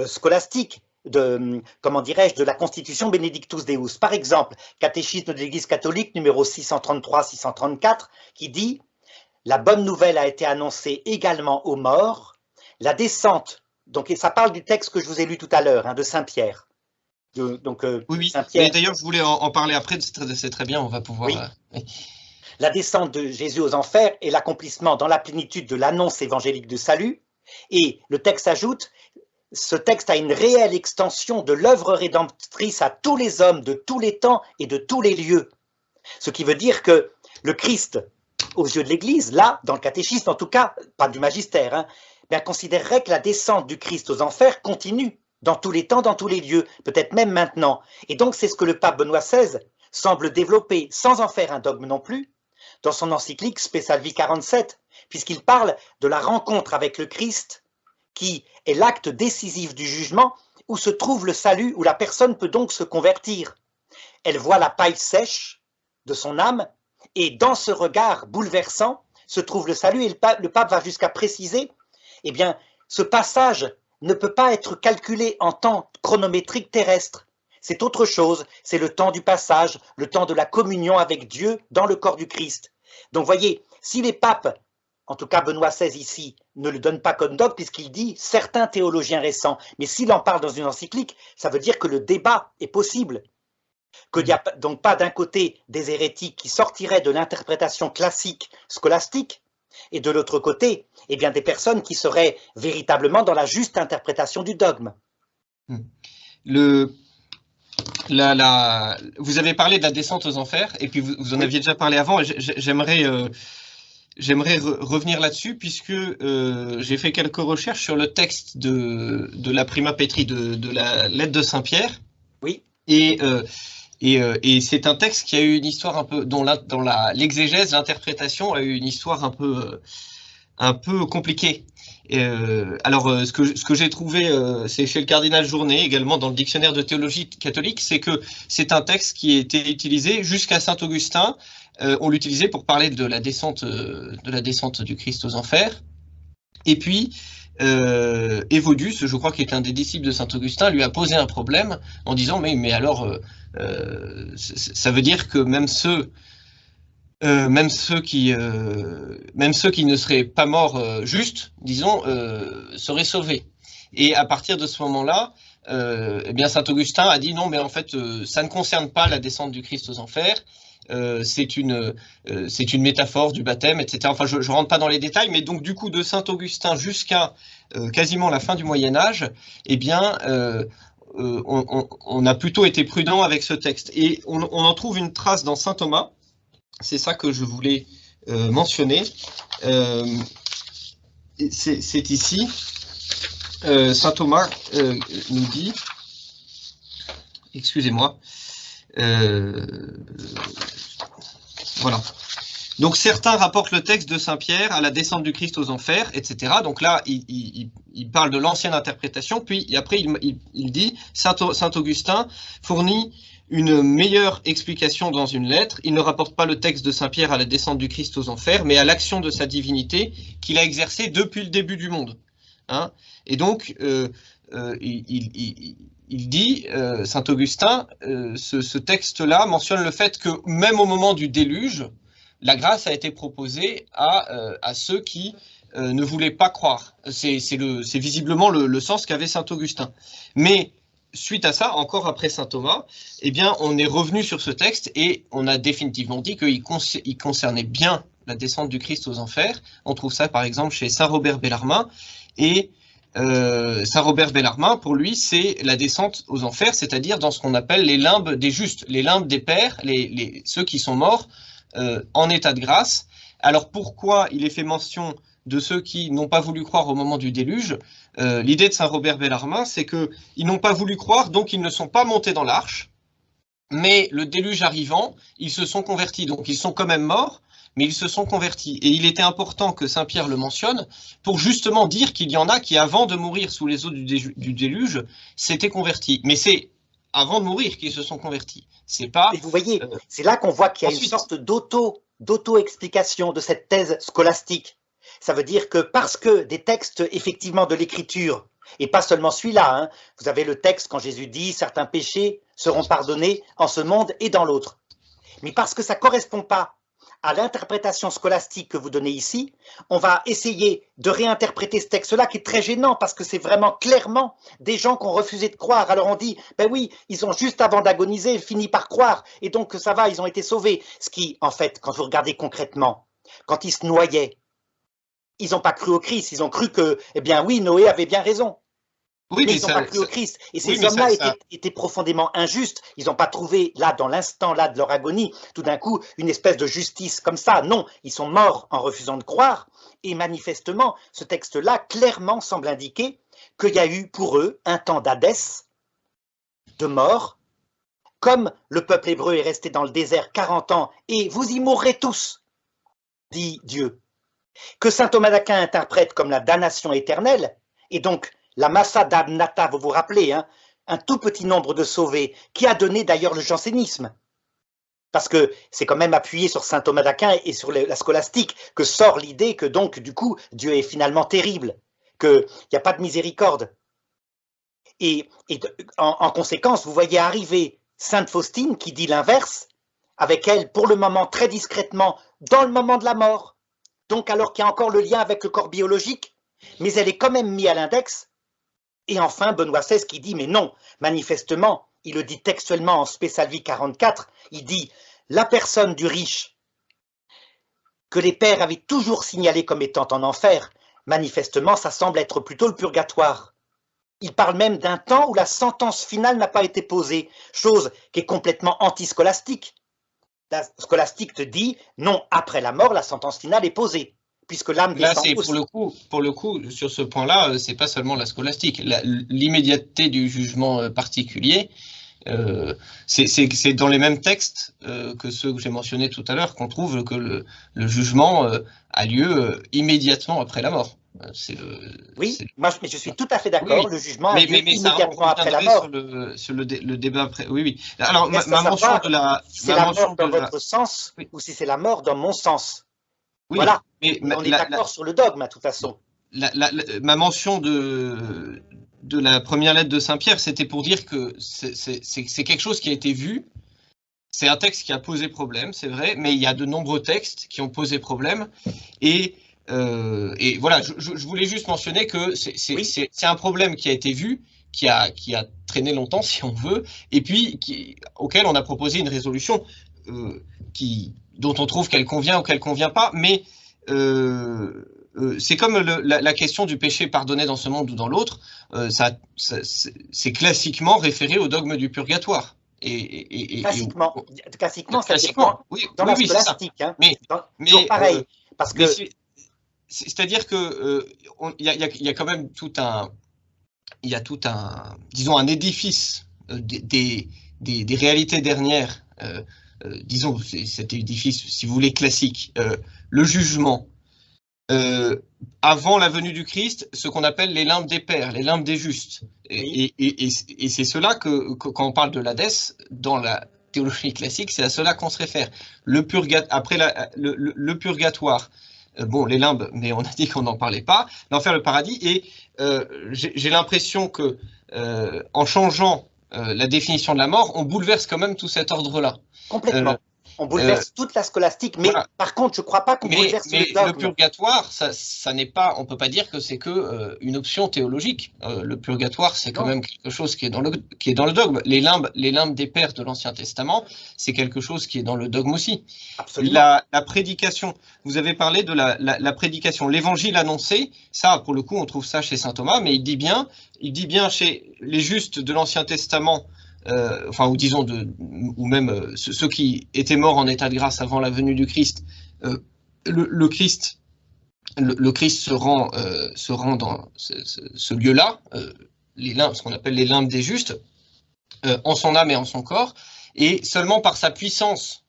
scolastique de, comment dirais-je, de la Constitution Benedictus Deus. Par exemple, catéchisme de l'Église catholique numéro 633-634, qui dit « La bonne nouvelle a été annoncée également aux morts. La descente », donc et ça parle du texte que je vous ai lu tout à l'heure, hein, de Saint-Pierre. Oui, Saint-Pierre. D'ailleurs, je voulais en parler après, c'est très bien, on va pouvoir... Oui. La descente de Jésus aux enfers est l'accomplissement dans la plénitude de l'annonce évangélique de salut. Et le texte ajoute, ce texte a une réelle extension de l'œuvre rédemptrice à tous les hommes de tous les temps et de tous les lieux. Ce qui veut dire que le Christ, aux yeux de l'Église, là, dans le catéchisme en tout cas, pas du magistère, hein, bien, considérerait que la descente du Christ aux enfers continue dans tous les temps, dans tous les lieux, peut-être même maintenant. Et donc c'est ce que le pape Benoît XVI semble développer, sans en faire un dogme non plus, dans son encyclique Spe Salvi 47, puisqu'il parle de la rencontre avec le Christ, qui est l'acte décisif du jugement, où se trouve le salut, où la personne peut donc se convertir. Elle voit la paille sèche de son âme, et dans ce regard bouleversant se trouve le salut, et le pape va jusqu'à préciser, eh bien, ce passage ne peut pas être calculé en temps chronométrique terrestre. C'est autre chose, c'est le temps du passage, le temps de la communion avec Dieu dans le corps du Christ. Donc voyez, si les papes, en tout cas Benoît XVI ici, ne le donne pas comme dogme puisqu'il dit certains théologiens récents, mais s'il en parle dans une encyclique, ça veut dire que le débat est possible. Qu'il n'y a donc pas d'un côté des hérétiques qui sortiraient de l'interprétation classique scolastique, et de l'autre côté, eh bien, des personnes qui seraient véritablement dans la juste interprétation du dogme. Vous avez parlé de la descente aux enfers, et puis vous en aviez déjà parlé avant, et j'aimerais revenir là-dessus, puisque j'ai fait quelques recherches sur le texte de la Prima Petri, de la lettre de Saint-Pierre. Oui. Et c'est un texte qui a eu une histoire un peu, dont l'exégèse, l'interprétation a eu une histoire un peu compliquée. Alors, ce que j'ai trouvé, c'est chez le cardinal Journet, également dans le dictionnaire de théologie catholique, c'est que c'est un texte qui a été utilisé jusqu'à Saint-Augustin. On l'utilisait pour parler de la descente du Christ aux enfers. Et puis, Évodius, je crois qu'il est un des disciples de Saint-Augustin, lui a posé un problème en disant mais alors ça veut dire que même ceux qui ne seraient pas morts justes, disons, seraient sauvés. Et à partir de ce moment-là, eh bien Saint Augustin a dit non, mais en fait, ça ne concerne pas la descente du Christ aux enfers. C'est une métaphore du baptême, etc. Enfin, je ne rentre pas dans les détails, mais donc du coup, de Saint Augustin jusqu'à quasiment la fin du Moyen-Âge, eh bien, on a plutôt été prudent avec ce texte. Et on en trouve une trace dans Saint Thomas, c'est ça que je voulais mentionner. C'est ici, Saint Thomas nous dit, excusez-moi, voilà. Donc certains rapportent le texte de Saint Pierre à la descente du Christ aux enfers, etc. Donc là, il parle de l'ancienne interprétation, puis après il dit Saint Augustin fournit une meilleure explication dans une lettre. Il ne rapporte pas le texte de Saint Pierre à la descente du Christ aux enfers, mais à l'action de sa divinité qu'il a exercée depuis le début du monde. Hein? Et donc, il dit, Saint Augustin, ce texte-là mentionne le fait que même au moment du déluge, la grâce a été proposée à ceux qui ne voulaient pas croire. C'est visiblement le sens qu'avait Saint Augustin. Mais suite à ça, encore après Saint Thomas, eh bien, on est revenu sur ce texte et on a définitivement dit qu'il concernait bien la descente du Christ aux enfers. On trouve ça par exemple chez Saint Robert Bellarmin. Et Saint Robert Bellarmin, pour lui, c'est la descente aux enfers, c'est-à-dire dans ce qu'on appelle les limbes des justes, les limbes des pères, ceux qui sont morts en état de grâce. Alors pourquoi il est fait mention de ceux qui n'ont pas voulu croire au moment du déluge? L'idée de Saint Robert Bellarmin, c'est qu'ils n'ont pas voulu croire, donc ils ne sont pas montés dans l'arche, mais le déluge arrivant, ils se sont convertis, donc ils sont quand même morts, mais ils se sont convertis. Et il était important que Saint Pierre le mentionne pour justement dire qu'il y en a qui, avant de mourir sous les eaux du déluge, s'étaient convertis. Mais c'est avant de mourir qu'ils se sont convertis. C'est pas. Et vous voyez, c'est là qu'on voit qu'il y a une sorte d'auto-explication de cette thèse scolastique. Ça veut dire que parce que des textes effectivement de l'Écriture, et pas seulement celui-là, hein, vous avez le texte quand Jésus dit « certains péchés seront pardonnés en ce monde et dans l'autre ». Mais parce que ça ne correspond pas à l'interprétation scolastique que vous donnez ici, on va essayer de réinterpréter ce texte-là qui est très gênant parce que c'est vraiment clairement des gens qui ont refusé de croire. Alors on dit, ben oui, ils ont juste avant d'agoniser fini par croire et donc ça va, ils ont été sauvés. Ce qui, en fait, quand vous regardez concrètement, quand ils se noyaient, ils n'ont pas cru au Christ, ils ont cru que, eh bien oui, Noé avait bien raison. Oui, mais ils n'ont pas cru au Christ. Et ces hommes-là étaient profondément injustes. Ils n'ont pas trouvé, là, dans l'instant là de leur agonie, tout d'un coup, une espèce de justice comme ça. Non, ils sont morts en refusant de croire. Et manifestement, ce texte-là, clairement, semble indiquer qu'il y a eu pour eux un temps d'Hadès, de mort, comme le peuple hébreu est resté dans le désert 40 ans, et vous y mourrez tous, dit Dieu. Que saint Thomas d'Aquin interprète comme la damnation éternelle, et donc la massa damnata, vous vous rappelez, hein, un tout petit nombre de sauvés, qui a donné d'ailleurs le jansénisme. Parce que c'est quand même appuyé sur saint Thomas d'Aquin et sur la scolastique que sort l'idée que donc, du coup, Dieu est finalement terrible, qu'il n'y a pas de miséricorde. Et en conséquence, vous voyez arriver sainte Faustine qui dit l'inverse, avec elle, pour le moment, très discrètement, dans le moment de la mort. Donc alors qu'il y a encore le lien avec le corps biologique, mais elle est quand même mise à l'index. Et enfin, Benoît XVI qui dit, mais non, manifestement, il le dit textuellement en Spe Salvi 44, il dit, la personne du riche, que les pères avaient toujours signalé comme étant en enfer, manifestement, ça semble être plutôt le purgatoire. Il parle même d'un temps où la sentence finale n'a pas été posée, chose qui est complètement anti-scolastique. La scolastique te dit, non, après la mort, la sentence finale est posée. Puisque l'âme descend aussi. Pour le coup, sur ce point-là, c'est pas seulement la scolastique. L'immédiateté du jugement particulier, c'est dans les mêmes textes que ceux que j'ai mentionnés tout à l'heure qu'on trouve que le jugement a lieu immédiatement après la mort. Oui, moi je suis tout à fait d'accord. Oui. Le jugement a lieu immédiatement après la mort. Sur le débat après. Oui, oui. Alors ma mention de la. Si c'est la mort dans votre sens, oui, ou si c'est la mort dans mon sens. Oui, voilà, mais on est d'accord sur le dogme, de toute façon. Ma mention de la première lettre de Saint-Pierre, c'était pour dire que c'est quelque chose qui a été vu. C'est un texte qui a posé problème, c'est vrai, mais il y a de nombreux textes qui ont posé problème. Et voilà, je voulais juste mentionner que c'est un problème qui a été vu, qui a traîné longtemps, si on veut, et puis auquel on a proposé une résolution dont on trouve qu'elle convient ou qu'elle ne convient pas, mais c'est comme la question du péché pardonné dans ce monde ou dans l'autre, c'est classiquement référé au dogme du purgatoire. Classiquement, c'est-à-dire dans la scolastique, hein, toujours pareil, parce que c'est-à-dire que il y a quand même tout un, disons, un édifice des réalités dernières, disons, cet édifice, si vous voulez, classique, le jugement, avant la venue du Christ, ce qu'on appelle les limbes des pères, les limbes des justes. Et c'est cela que, quand on parle de l'Hadès, dans la théologie classique, c'est à cela qu'on se réfère. Après le purgatoire, bon, les limbes, mais on a dit qu'on n'en parlait pas, l'enfer, le paradis, et j'ai l'impression que en changeant la définition de la mort, on bouleverse quand même tout cet ordre-là. Complètement. On bouleverse toute la scolastique, mais voilà. Par contre, je ne crois pas qu'on bouleverse le dogme. Le purgatoire, ça n'est pas, on ne peut pas dire que c'est une option théologique. Le purgatoire, c'est quand même quelque chose qui est dans le dogme. Les limbes des pères de l'Ancien Testament, c'est quelque chose qui est dans le dogme aussi. Absolument. La prédication, vous avez parlé de la prédication, l'évangile annoncé, ça, pour le coup, on trouve ça chez saint Thomas, mais il dit bien chez les justes de l'Ancien Testament, ou disons, ou même ceux qui étaient morts en état de grâce avant la venue du Christ, le Christ se rend dans ce lieu-là, ce qu'on appelle les limbes des justes, en son âme et en son corps, et seulement par sa puissance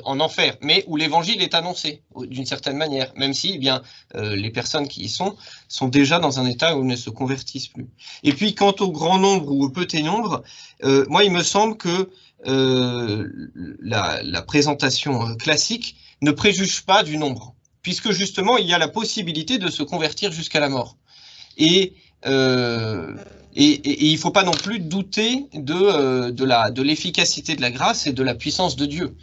en enfer, mais où l'évangile est annoncé d'une certaine manière, même si les personnes qui y sont déjà dans un état où elles ne se convertissent plus. Et puis quant au grand nombre ou au petit nombre, moi il me semble que la présentation classique ne préjuge pas du nombre, puisque justement il y a la possibilité de se convertir jusqu'à la mort. Et il ne faut pas non plus douter de l'efficacité de la grâce et de la puissance de Dieu.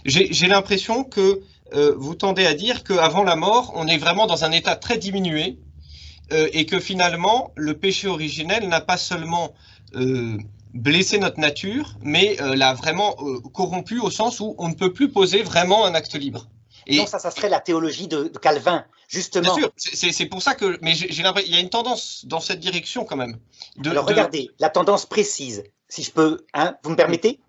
J'ai l'impression que vous tendez à dire qu'avant la mort, on est vraiment dans un état très diminué et que finalement, le péché originel n'a pas seulement blessé notre nature, mais l'a vraiment corrompu au sens où on ne peut plus poser vraiment un acte libre. Et non, ça serait la théologie de Calvin, justement. Bien sûr, c'est pour ça que... Mais j'ai l'impression qu'il y a une tendance dans cette direction quand même. Alors regardez, la tendance précise, si je peux, hein, vous me permettez ?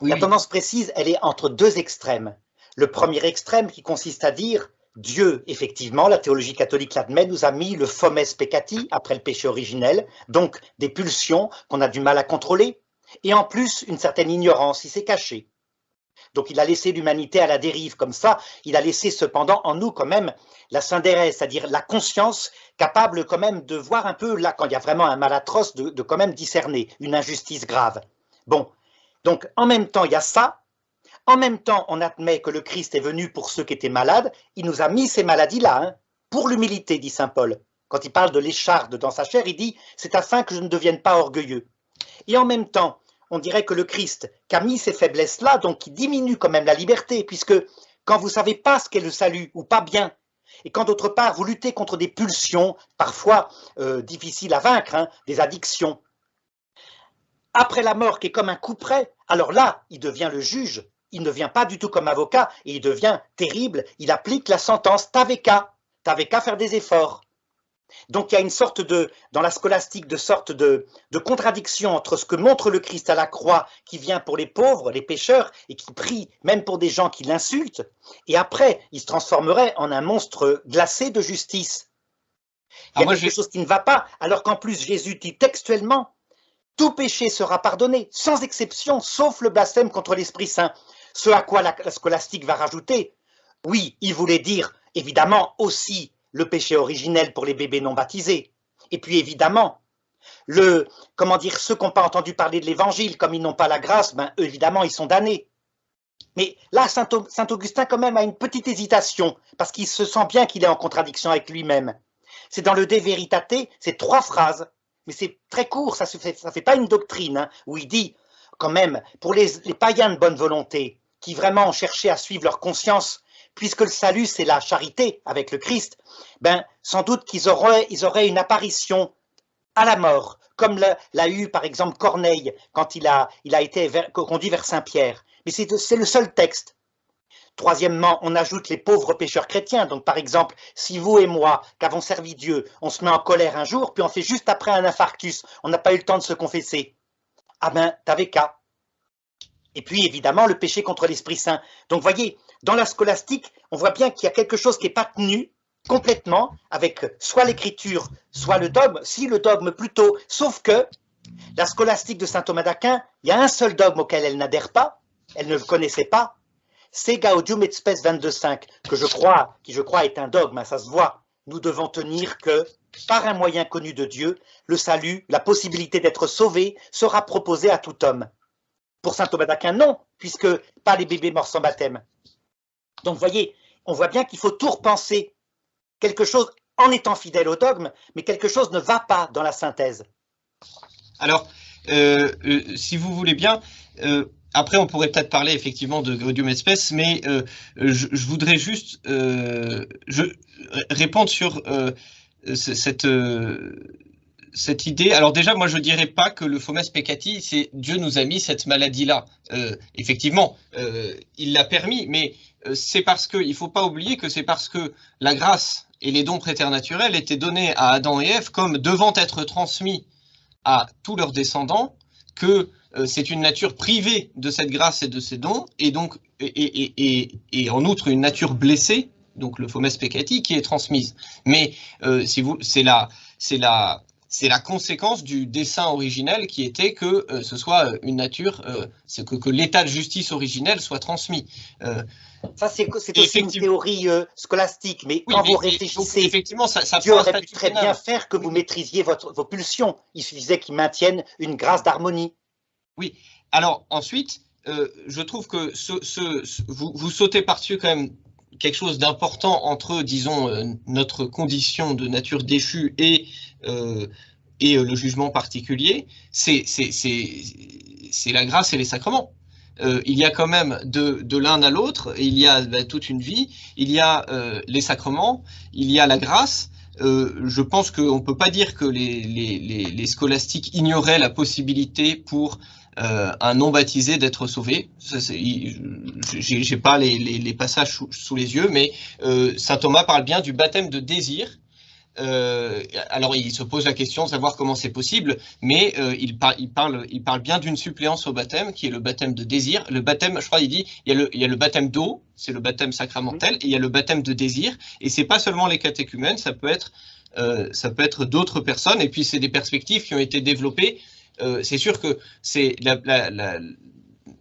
Oui, la tendance précise, elle est entre deux extrêmes. Le premier extrême qui consiste à dire Dieu, effectivement, la théologie catholique l'admet, nous a mis le fomes peccati, après le péché originel, donc des pulsions qu'on a du mal à contrôler, et en plus une certaine ignorance, il s'est caché. Donc il a laissé l'humanité à la dérive comme ça, il a laissé cependant en nous quand même la syndérèse, c'est-à-dire la conscience capable quand même de voir un peu, là quand il y a vraiment un mal atroce, de quand même discerner une injustice grave. Bon, donc en même temps il y a ça, en même temps on admet que le Christ est venu pour ceux qui étaient malades, il nous a mis ces maladies-là, hein, pour l'humilité, dit saint Paul. Quand il parle de l'écharde dans sa chair, il dit « c'est afin que je ne devienne pas orgueilleux ». Et en même temps, on dirait que le Christ, qui a mis ces faiblesses-là, donc qui diminue quand même la liberté, puisque quand vous ne savez pas ce qu'est le salut, ou pas bien, et quand d'autre part vous luttez contre des pulsions, parfois difficiles à vaincre, hein, des addictions, après la mort qui est comme un couperet, alors là, il devient le juge, il ne vient pas du tout comme avocat, et il devient terrible, il applique la sentence, t'avais qu'à faire des efforts. Donc il y a une sorte dans la scolastique, de sorte de contradiction entre ce que montre le Christ à la croix, qui vient pour les pauvres, les pécheurs, et qui prie même pour des gens qui l'insultent, et après il se transformerait en un monstre glacé de justice. Il y a quelque chose qui ne va pas, alors qu'en plus Jésus dit textuellement, tout péché sera pardonné, sans exception, sauf le blasphème contre l'Esprit Saint. Ce à quoi la scolastique va rajouter, oui, il voulait dire évidemment aussi le péché originel pour les bébés non baptisés. Et puis évidemment, ceux qui n'ont pas entendu parler de l'évangile, comme ils n'ont pas la grâce, ben évidemment ils sont damnés. Mais là, saint Augustin quand même a une petite hésitation, parce qu'il se sent bien qu'il est en contradiction avec lui-même. C'est dans le De Veritate, c'est 3 phrases, mais c'est très court, ça fait pas une doctrine, hein, où il dit quand même, pour les païens de bonne volonté, qui vraiment ont cherché à suivre leur conscience, puisque le salut c'est la charité avec le Christ, ben sans doute qu'ils auraient une apparition à la mort comme l'a eu par exemple Corneille quand il a été conduit vers Saint-Pierre. Mais c'est le seul texte. Troisièmement, on ajoute les pauvres pécheurs chrétiens. Donc par exemple, si vous et moi, qui avons servi Dieu, on se met en colère un jour, puis on fait juste après un infarctus, on n'a pas eu le temps de se confesser. Ah ben, t'avais qu'à. Et puis évidemment, le péché contre l'Esprit Saint. Donc voyez, dans la scolastique, on voit bien qu'il y a quelque chose qui n'est pas tenu complètement avec soit l'écriture, soit le dogme, si le dogme plutôt, sauf que la scolastique de saint Thomas d'Aquin, il y a un seul dogme auquel elle n'adhère pas, elle ne le connaissait pas, c'est Gaudium et Spes 22.5, qui je crois est un dogme, ça se voit. Nous devons tenir que, par un moyen connu de Dieu, le salut, la possibilité d'être sauvé, sera proposé à tout homme. Pour saint Thomas d'Aquin, non, puisque pas les bébés morts sans baptême. Donc vous voyez, on voit bien qu'il faut tout repenser. Quelque chose, en étant fidèle au dogme, mais quelque chose ne va pas dans la synthèse. Alors, si vous voulez bien, après on pourrait peut-être parler effectivement de Gaudium et Spes, mais je voudrais juste répondre sur cette idée. Alors déjà, moi je dirais pas que le fomes peccati, c'est Dieu nous a mis cette maladie-là. Effectivement, il l'a permis, mais c'est parce que, il faut pas oublier que c'est parce que la grâce et les dons préternaturels étaient donnés à Adam et Ève comme devant être transmis à tous leurs descendants, que c'est une nature privée de cette grâce et de ces dons, et donc et en outre une nature blessée, donc le fomes peccati, qui est transmise. Mais c'est la conséquence du dessein originel qui était que ce soit une nature, que l'état de justice originel soit transmis. Ça, c'est aussi une théorie scolastique, mais oui, quand vous réfléchissez, effectivement, ça Dieu aurait pu très bien faire que vous maîtrisiez vos pulsions. Il suffisait qu'ils maintiennent une grâce d'harmonie. Oui. Alors ensuite, je trouve que vous sautez par-dessus quand même quelque chose d'important entre, disons, notre condition de nature déchue et le jugement particulier, c'est la grâce et les sacrements. Il y a quand même de l'un à l'autre, il y a toute une vie, il y a les sacrements, il y a la grâce. Je pense qu'on ne peut pas dire que les scolastiques ignoraient la possibilité pour un non-baptisé d'être sauvé. J'ai pas les passages sous les yeux, mais saint Thomas parle bien du baptême de désir. Alors il se pose la question de savoir comment c'est possible, mais il parle bien d'une suppléance au baptême qui est le baptême de désir. Le baptême, je crois, il dit il y a le baptême d'eau, c'est le baptême sacramentel, et il y a le baptême de désir. Et c'est pas seulement les catéchumènes, ça peut être d'autres personnes. Et puis c'est des perspectives qui ont été développées. C'est sûr que c'est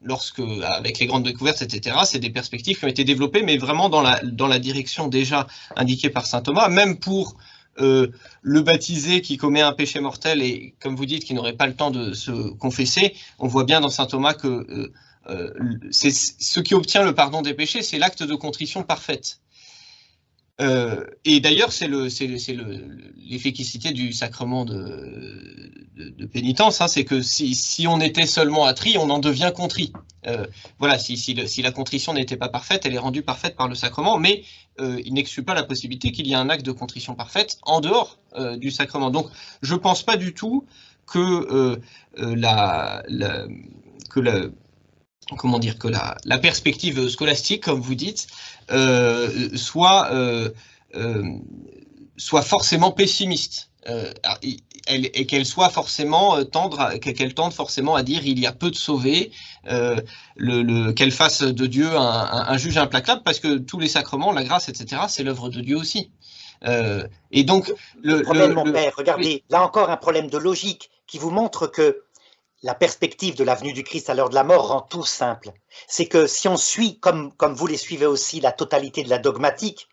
lorsque, avec les grandes découvertes, etc., c'est des perspectives qui ont été développées, mais vraiment dans la direction déjà indiquée par saint Thomas, même pour le baptisé qui commet un péché mortel et, comme vous dites, qui n'aurait pas le temps de se confesser. On voit bien dans saint Thomas que c'est ce qui obtient le pardon des péchés, c'est l'acte de contrition parfaite. Et d'ailleurs, c'est l'efficacité du sacrement de pénitence, hein, c'est que si on était seulement attri, on en devient contrit. Voilà, si la contrition n'était pas parfaite, elle est rendue parfaite par le sacrement, mais il n'exclut pas la possibilité qu'il y ait un acte de contrition parfaite en dehors du sacrement. Donc, je ne pense pas du tout que comment dire, que la perspective scolastique, comme vous dites, soit forcément pessimiste, et qu'elle soit forcément qu'elle tende forcément à dire il y a peu de sauvés, qu'elle fasse de Dieu un juge implacable, parce que tous les sacrements, la grâce, etc., c'est l'œuvre de Dieu aussi. Et donc le problème, mon père, regardez, oui. Là encore un problème de logique qui vous montre que la perspective de la venue du Christ à l'heure de la mort rend tout simple. C'est que si on suit, comme vous les suivez aussi, la totalité de la dogmatique,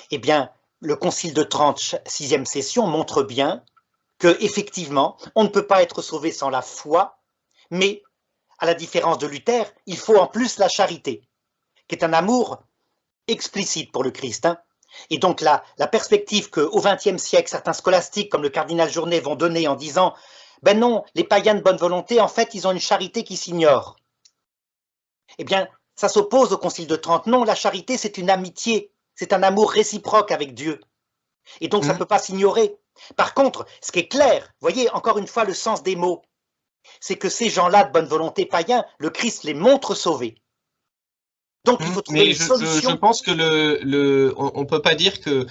eh bien, le Concile de Trente, 6e session, montre bien que effectivement, on ne peut pas être sauvé sans la foi, mais, à la différence de Luther, il faut en plus la charité, qui est un amour explicite pour le Christ. Hein. Et donc, la perspective qu'au XXe siècle, certains scolastiques, comme le cardinal Journet, vont donner en disant ben non, les païens de bonne volonté, en fait, ils ont une charité qui s'ignore. Eh bien, ça s'oppose au Concile de Trente. Non, la charité, c'est une amitié, c'est un amour réciproque avec Dieu. Et donc, ça ne peut pas s'ignorer. Par contre, ce qui est clair, voyez encore une fois le sens des mots, c'est que ces gens-là de bonne volonté païens, le Christ les montre sauvés. Donc il faut trouver une solution. Je pense que on peut pas dire que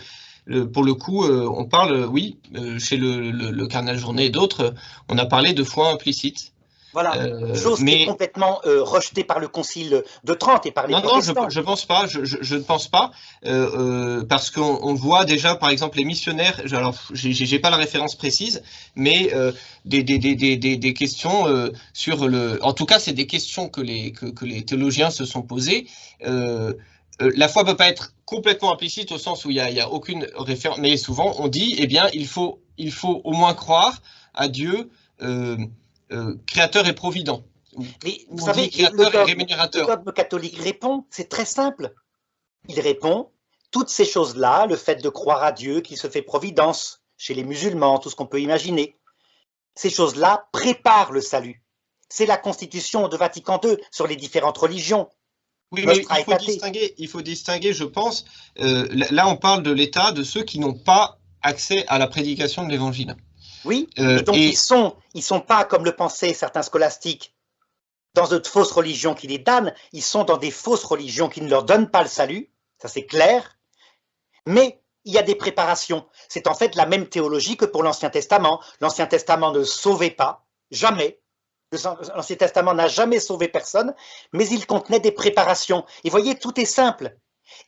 pour le coup, on parle, oui, chez le Cardinal Journet et d'autres, on a parlé de foi implicite. Voilà, chose qui est complètement rejetée par le Concile de Trente et par les protestants. Non, je pense pas, je ne pense pas, parce qu'on voit déjà, par exemple, les missionnaires, alors j'ai pas la référence précise, mais des questions sur en tout cas, c'est des questions que les théologiens se sont posées. La foi peut pas être complètement implicite au sens où il y a aucune référence, mais souvent on dit, eh bien, il faut au moins croire à Dieu. Créateur et provident. Mais vous savez, le dogme catholique répond, c'est très simple. Il répond, toutes ces choses-là, le fait de croire à Dieu, qu'il se fait providence, chez les musulmans, tout ce qu'on peut imaginer, ces choses-là préparent le salut. C'est la constitution de Vatican II sur les différentes religions. Oui, mais il faut distinguer, je pense, là on parle de l'état de ceux qui n'ont pas accès à la prédication de l'évangile. Oui, et donc ils sont pas, comme le pensaient certains scolastiques, dans de fausses religions qui les damnent, ils sont dans des fausses religions qui ne leur donnent pas le salut, ça c'est clair, mais il y a des préparations. C'est en fait la même théologie que pour l'Ancien Testament. L'Ancien Testament ne sauvait pas, jamais. L'Ancien Testament n'a jamais sauvé personne, mais il contenait des préparations. Et voyez, tout est simple.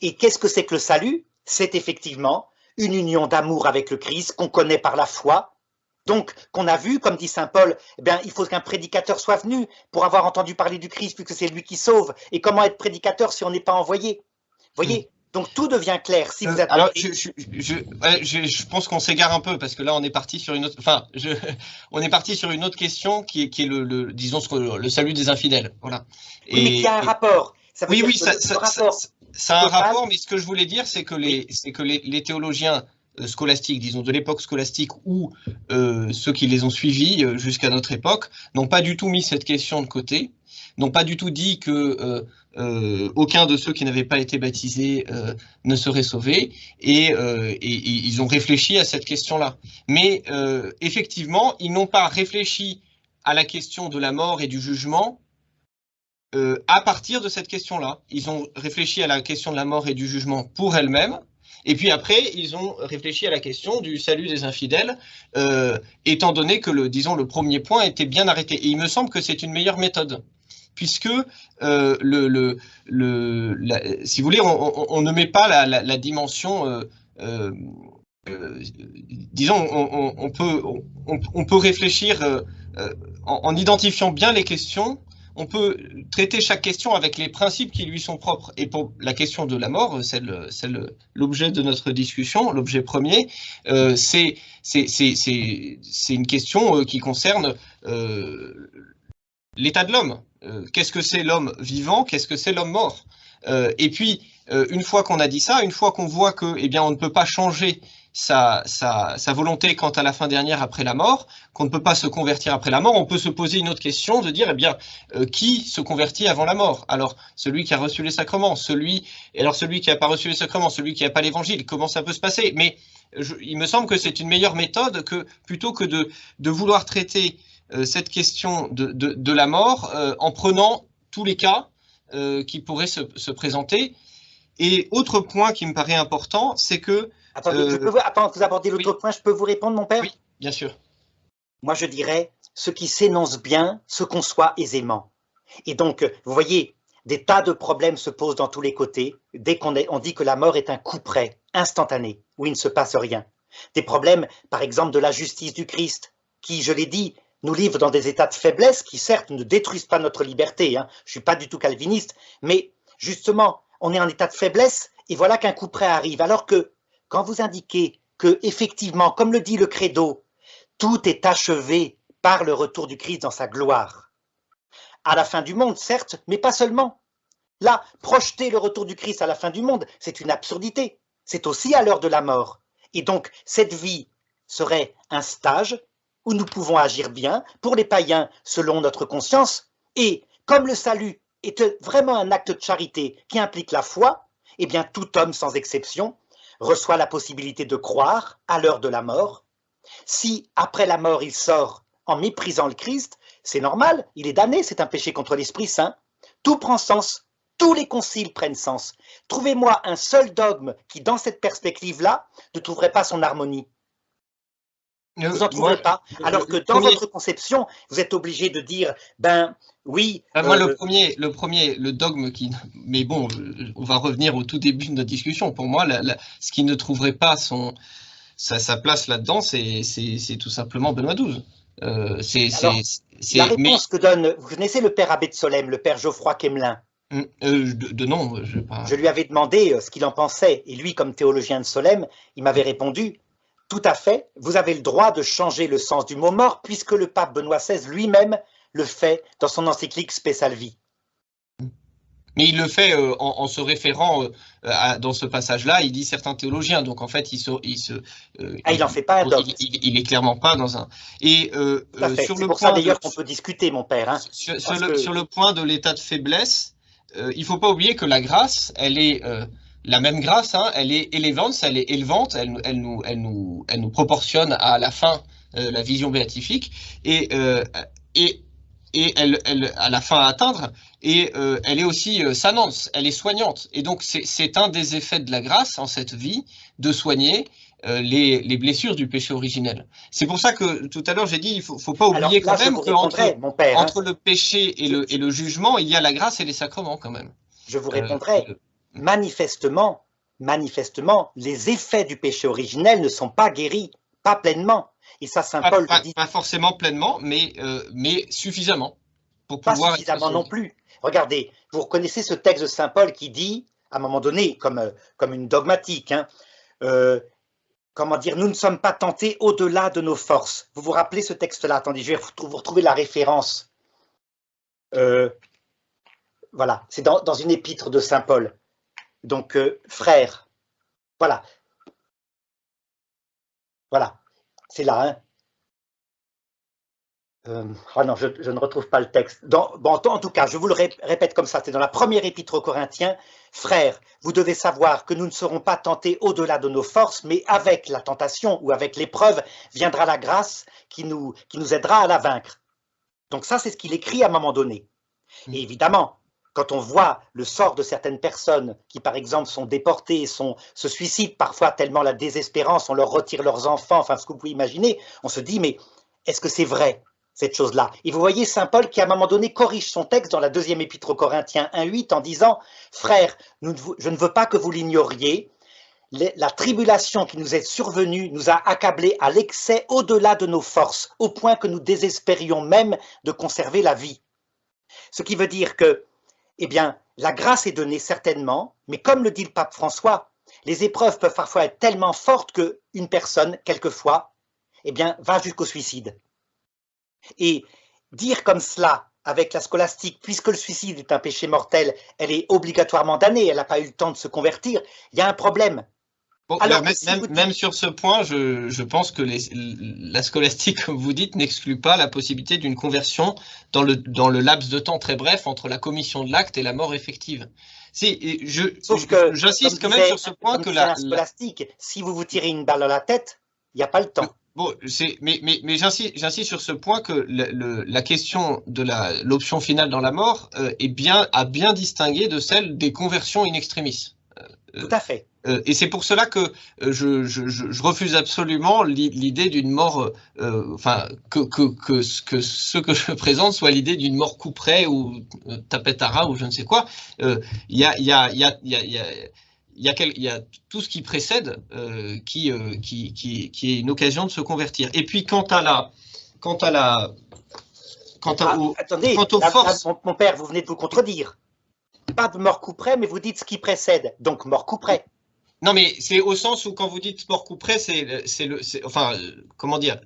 Et qu'est-ce que c'est que le salut? C'est effectivement une union d'amour avec le Christ qu'on connaît par la foi. Donc, qu'on a vu, comme dit saint Paul, eh bien, il faut qu'un prédicateur soit venu pour avoir entendu parler du Christ, puisque c'est lui qui sauve. Et comment être prédicateur si on n'est pas envoyé? Vous voyez, donc tout devient clair. Si vous êtes alors, je pense qu'on s'égare un peu, parce que là, on est parti sur une autre, on est parti sur une autre question qui est disons, le salut des infidèles. Voilà. Oui, mais qui a un rapport. Ça veut dire ça a un rapport, mais ce que je voulais dire, c'est que les théologiens scolastiques, disons de l'époque scolastique, ou ceux qui les ont suivis jusqu'à notre époque, n'ont pas du tout mis cette question de côté, n'ont pas du tout dit que aucun de ceux qui n'avaient pas été baptisés ne serait sauvé, et ils ont réfléchi à cette question-là. Mais effectivement, ils n'ont pas réfléchi à la question de la mort et du jugement à partir de cette question-là. Ils ont réfléchi à la question de la mort et du jugement pour elle-même. Et puis après, ils ont réfléchi à la question du salut des infidèles, étant donné que le premier point était bien arrêté. Et il me semble que c'est une meilleure méthode, puisque si vous voulez, on ne met pas la dimension. Disons, on peut réfléchir en identifiant bien les questions. On peut traiter chaque question avec les principes qui lui sont propres. Et pour la question de la mort, c'est l'objet de notre discussion, l'objet premier, c'est une question qui concerne l'état de l'homme. Qu'est-ce que c'est l'homme vivant? Qu'est-ce que c'est l'homme mort? Et puis, une fois qu'on a dit ça, une fois qu'on voit que, eh bien, on ne peut pas changer sa volonté quant à la fin dernière après la mort, qu'on ne peut pas se convertir après la mort, on peut se poser une autre question de dire, eh bien, qui se convertit avant la mort? Alors, celui qui a reçu les sacrements, celui qui n'a pas reçu les sacrements, celui qui n'a pas l'évangile, comment ça peut se passer? Mais il me semble que c'est une meilleure méthode plutôt que de vouloir traiter cette question de la mort en prenant tous les cas qui pourraient se présenter. Et autre point qui me paraît important, c'est que... Attendez, avant que vous abordiez l'autre point, je peux vous répondre, mon père? Oui, bien sûr. Moi, je dirais, ce qui s'énonce bien se conçoit aisément. Et donc, vous voyez, des tas de problèmes se posent dans tous les côtés, dès qu'on dit que la mort est un coup près, instantané, où il ne se passe rien. Des problèmes, par exemple, de la justice du Christ, qui, je l'ai dit, nous livre dans des états de faiblesse qui, certes, ne détruisent pas notre liberté. Je ne suis pas du tout calviniste, mais justement, on est en état de faiblesse et voilà qu'un coup près arrive. Alors que, quand vous indiquez que, effectivement, comme le dit le credo, tout est achevé par le retour du Christ dans sa gloire. À la fin du monde, certes, mais pas seulement. Là, projeter le retour du Christ à la fin du monde, c'est une absurdité. C'est aussi à l'heure de la mort. Et donc, cette vie serait un stage où nous pouvons agir bien pour les païens selon notre conscience. Et comme le salut est vraiment un acte de charité qui implique la foi, eh bien tout homme sans exception reçoit la possibilité de croire à l'heure de la mort Si après la mort il sort en méprisant le Christ, c'est normal, il est damné, c'est un péché contre l'Esprit Saint. Tout prend sens, tous les conciles prennent sens. Trouvez-moi un seul dogme qui, dans cette perspective-là, ne trouverait pas son harmonie. Vous n'en trouverez pas. Alors que dans votre conception, vous êtes obligé de dire, ben oui. Moi, le dogme qui. Mais bon, on va revenir au tout début de notre discussion. Pour moi, ce qui ne trouverait pas sa place là-dedans, c'est tout simplement Benoît XII. La réponse que donne. Vous connaissez le père abbé de Solesmes, le père Geoffroy Quemelin? De nom, je lui avais demandé ce qu'il en pensait. Et lui, comme théologien de Solesmes, il m'avait répondu. Tout à fait, vous avez le droit de changer le sens du mot mort puisque le pape Benoît XVI lui-même le fait dans son encyclique Spe Salvi. Mais il le fait en se référant dans ce passage-là, il dit certains théologiens, donc en fait il n'en fait pas un dogme. Il est clairement pas dans un. Et sur c'est pour ça d'ailleurs qu'on peut discuter, mon père. Hein, sur le point de l'état de faiblesse, il faut pas oublier que la grâce, elle est la même grâce, hein, elle est élevante, elle est élevante, elle nous proportionne à la fin la vision béatifique et elle à la fin à atteindre, et elle est aussi sanante, elle est soignante. Et donc c'est un des effets de la grâce en cette vie de soigner les blessures du péché originel. C'est pour ça que tout à l'heure j'ai dit il faut pas oublier quand même qu'entre le péché et le jugement, il y a la grâce et les sacrements quand même. Je vous répondrai. Manifestement, les effets du péché originel ne sont pas guéris, pas pleinement. Et ça, Saint Paul le dit. Pas forcément pleinement, mais suffisamment. Pour pas suffisamment non plus. Regardez, vous reconnaissez ce texte de Saint Paul qui dit, à un moment donné, comme une dogmatique, hein, comment dire, nous ne sommes pas tentés au-delà de nos forces. Vous vous rappelez ce texte-là? Attendez, je vais vous retrouver la référence. Voilà, c'est dans une épître de Saint Paul. Donc, frères, voilà, c'est là. Hein. Oh non, je ne retrouve pas le texte. En tout cas, je vous le répète comme ça, c'est dans la première épître aux Corinthiens. Frères, vous devez savoir que nous ne serons pas tentés au-delà de nos forces, mais avec la tentation ou avec l'épreuve viendra la grâce qui nous aidera à la vaincre. Donc ça, c'est ce qu'il écrit à un moment donné. Et évidemment, quand on voit le sort de certaines personnes qui, par exemple, sont déportées, se suicident parfois tellement la désespérance, on leur retire leurs enfants, enfin ce que vous pouvez imaginer, on se dit, mais est-ce que c'est vrai, cette chose-là? Et vous voyez Saint Paul qui, à un moment donné, corrige son texte dans la deuxième épître aux Corinthiens 1,8 en disant, frères, je ne veux pas que vous l'ignoriez, la tribulation qui nous est survenue nous a accablés à l'excès au-delà de nos forces, au point que nous désespérions même de conserver la vie. Ce qui veut dire que eh bien, la grâce est donnée certainement, mais comme le dit le pape François, les épreuves peuvent parfois être tellement fortes qu'une personne, quelquefois, eh bien, va jusqu'au suicide. Et dire comme cela, avec la scolastique, puisque le suicide est un péché mortel, elle est obligatoirement damnée, elle n'a pas eu le temps de se convertir, il y a un problème. Bon, alors, même sur ce point, je pense que la scolastique, comme vous dites, n'exclut pas la possibilité d'une conversion dans le laps de temps très bref entre la commission de l'acte et la mort effective. J'insiste quand même sur ce point que la scolastique, si vous vous tirez une balle à la tête, il n'y a pas le temps. Bon, mais j'insiste sur ce point que la question de l'option finale dans la mort a bien distingué de celle des conversions in extremis. Tout à fait. Et c'est pour cela que je refuse absolument l'idée d'une mort, que ce que je présente soit l'idée d'une mort coup près ou tapetara ou je ne sais quoi. Il y a tout ce qui précède qui est une occasion de se convertir. Et puis quant aux forces. Mon père, vous venez de vous contredire. Pas de mort coup près, mais vous dites ce qui précède, donc mort coup près. Non, mais c'est au sens où quand vous dites mort coup près, comment dire,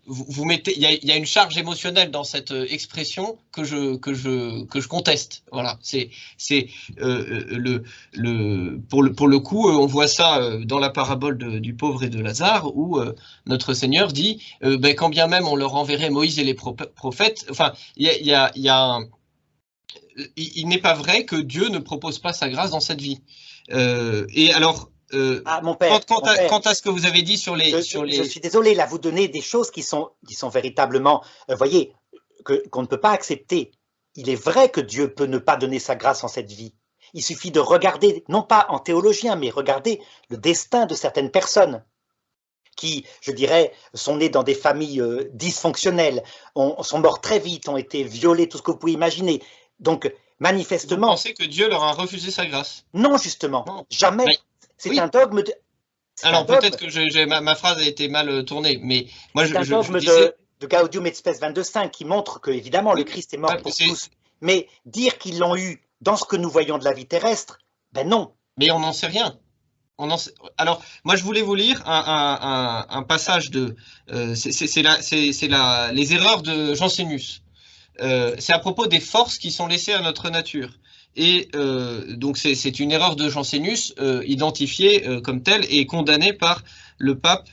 vous mettez, il y a une charge émotionnelle dans cette expression que je conteste. Voilà, pour le coup, on voit ça dans la parabole du pauvre et de Lazare où notre Seigneur dit, quand bien même on leur enverrait Moïse et les prophètes, enfin, il n'est pas vrai que Dieu ne propose pas sa grâce dans cette vie. Et alors, mon père, quant à ce que vous avez dit sur les... Je suis désolé, là, vous donnez des choses qui sont véritablement, voyez, qu'on ne peut pas accepter. Il est vrai que Dieu peut ne pas donner sa grâce en cette vie. Il suffit de regarder, non pas en théologien, mais regarder le destin de certaines personnes qui, je dirais, sont nées dans des familles dysfonctionnelles, sont morts très vite, ont été violées, tout ce que vous pouvez imaginer. Donc, manifestement... Vous pensez que Dieu leur a refusé sa grâce? Non, justement, non. Jamais. Mais, c'est un dogme de... Alors peut-être que ma phrase a été mal tournée, mais moi c'est un dogme de Gaudium et Spes 22.5 qui montre que, évidemment, le Christ est mort pour tous. Mais dire qu'ils l'ont eu dans ce que nous voyons de la vie terrestre, ben non. Mais on n'en sait rien. Alors, moi, je voulais vous lire un passage de... les erreurs de Jansénius. C'est à propos des forces qui sont laissées à notre nature. Et donc, c'est une erreur de Jansénius identifiée comme telle et condamnée par le pape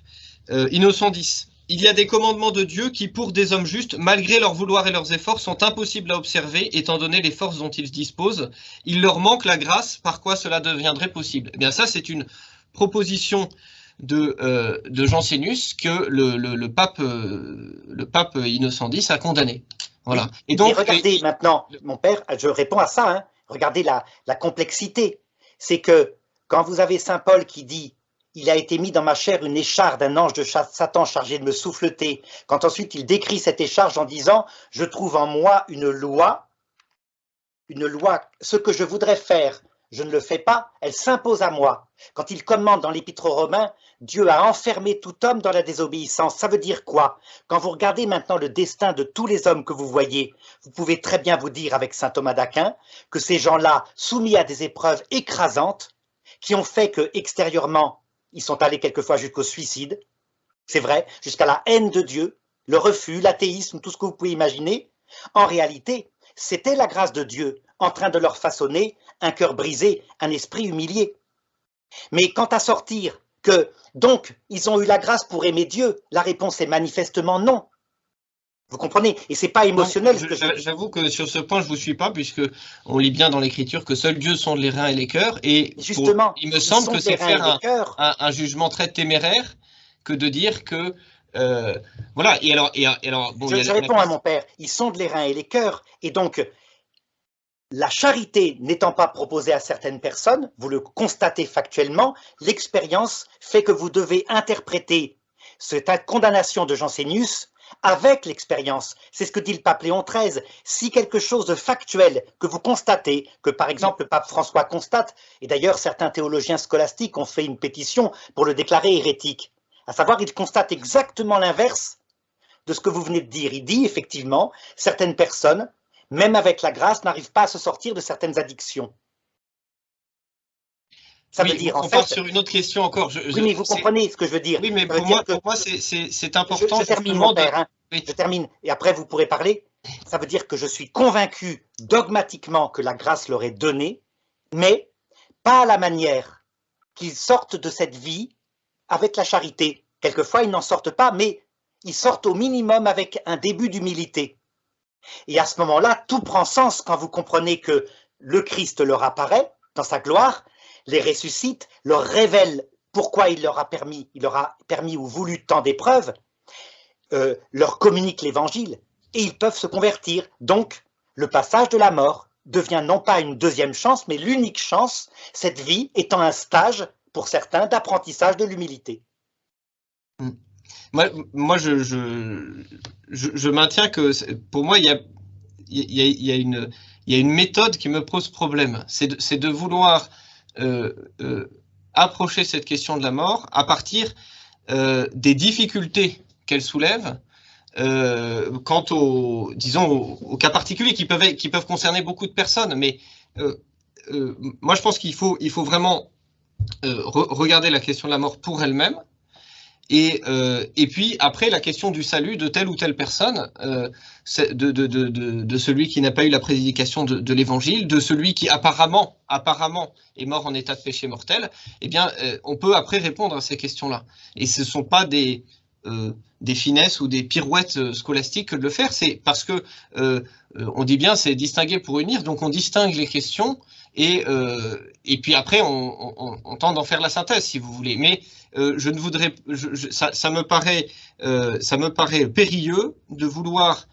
Innocent X. Il y a des commandements de Dieu qui, pour des hommes justes, malgré leur vouloir et leurs efforts, sont impossibles à observer, étant donné les forces dont ils disposent. Il leur manque la grâce, par quoi cela deviendrait possible. Eh bien, ça, c'est une proposition de Jansénius que le pape Innocent X a condamné. Voilà. Et donc, regardez maintenant, mon père, je réponds à ça, hein, regardez la complexité. C'est que quand vous avez Saint Paul qui dit il a été mis dans ma chair une écharde, un ange de Satan chargé de me souffleter. Quand ensuite il décrit cette écharge en disant « Je trouve en moi une loi, ce que je voudrais faire, je ne le fais pas, elle s'impose à moi. » Quand il commande dans l'Épître aux Romains « Dieu a enfermé tout homme dans la désobéissance », ça veut dire quoi? Quand vous regardez maintenant le destin de tous les hommes que vous voyez, vous pouvez très bien vous dire avec saint Thomas d'Aquin que ces gens-là, soumis à des épreuves écrasantes, qui ont fait que extérieurement, ils sont allés quelquefois jusqu'au suicide, c'est vrai, jusqu'à la haine de Dieu, le refus, l'athéisme, tout ce que vous pouvez imaginer. En réalité, c'était la grâce de Dieu en train de leur façonner un cœur brisé, un esprit humilié. Mais quant à sortir que, donc, ils ont eu la grâce pour aimer Dieu, la réponse est manifestement non. Vous comprenez? Et c'est pas émotionnel. J'avoue que sur ce point, je vous suis pas, puisque on lit bien dans l'Écriture que seul Dieu sonde les reins et les cœurs. Et justement, il me semble que c'est faire un jugement très téméraire que de dire que voilà. Et alors, bon, je réponds à mon père. Ils sondent les reins et les cœurs. Et donc, la charité n'étant pas proposée à certaines personnes, vous le constatez factuellement, l'expérience fait que vous devez interpréter cette condamnation de Jansénius avec l'expérience. C'est ce que dit le pape Léon XIII. Si quelque chose de factuel que vous constatez, que par exemple le pape François constate, et d'ailleurs certains théologiens scolastiques ont fait une pétition pour le déclarer hérétique, à savoir il constate exactement l'inverse de ce que vous venez de dire. Il dit effectivement, certaines personnes, même avec la grâce, n'arrivent pas à se sortir de certaines addictions. Ça veut dire, on part sur une autre question encore. Oui, mais vous comprenez ce que je veux dire. Oui, mais pour moi, c'est important. Je termine, mon père. Hein. Oui. Je termine, et après vous pourrez parler. Ça veut dire que je suis convaincu dogmatiquement que la grâce leur est donnée, mais pas à la manière qu'ils sortent de cette vie avec la charité. Quelquefois, ils n'en sortent pas, mais ils sortent au minimum avec un début d'humilité. Et à ce moment-là, tout prend sens quand vous comprenez que le Christ leur apparaît dans sa gloire, les ressuscite, leur révèle pourquoi il leur a permis ou voulu tant d'épreuves, leur communique l'évangile, et ils peuvent se convertir. Donc, le passage de la mort devient non pas une deuxième chance, mais l'unique chance, cette vie étant un stage, pour certains, d'apprentissage de l'humilité. Moi je maintiens que, pour moi, il y a une méthode qui me pose problème. C'est de vouloir approcher cette question de la mort à partir des difficultés qu'elle soulève quant aux cas particuliers qui peuvent concerner beaucoup de personnes. Mais moi, je pense qu'il faut vraiment regarder la question de la mort pour elle-même. Et puis après, la question du salut de telle ou telle personne, de celui qui n'a pas eu la prédication de l'évangile, de celui qui apparemment est mort en état de péché mortel, eh bien, on peut après répondre à ces questions-là. Et ce ne sont pas des finesses ou des pirouettes scolastiques que de le faire, c'est parce que on dit bien c'est distinguer pour unir, donc on distingue les questions et puis après on tente d'en faire la synthèse si vous voulez. Mais je ne voudrais, ça me paraît périlleux de vouloir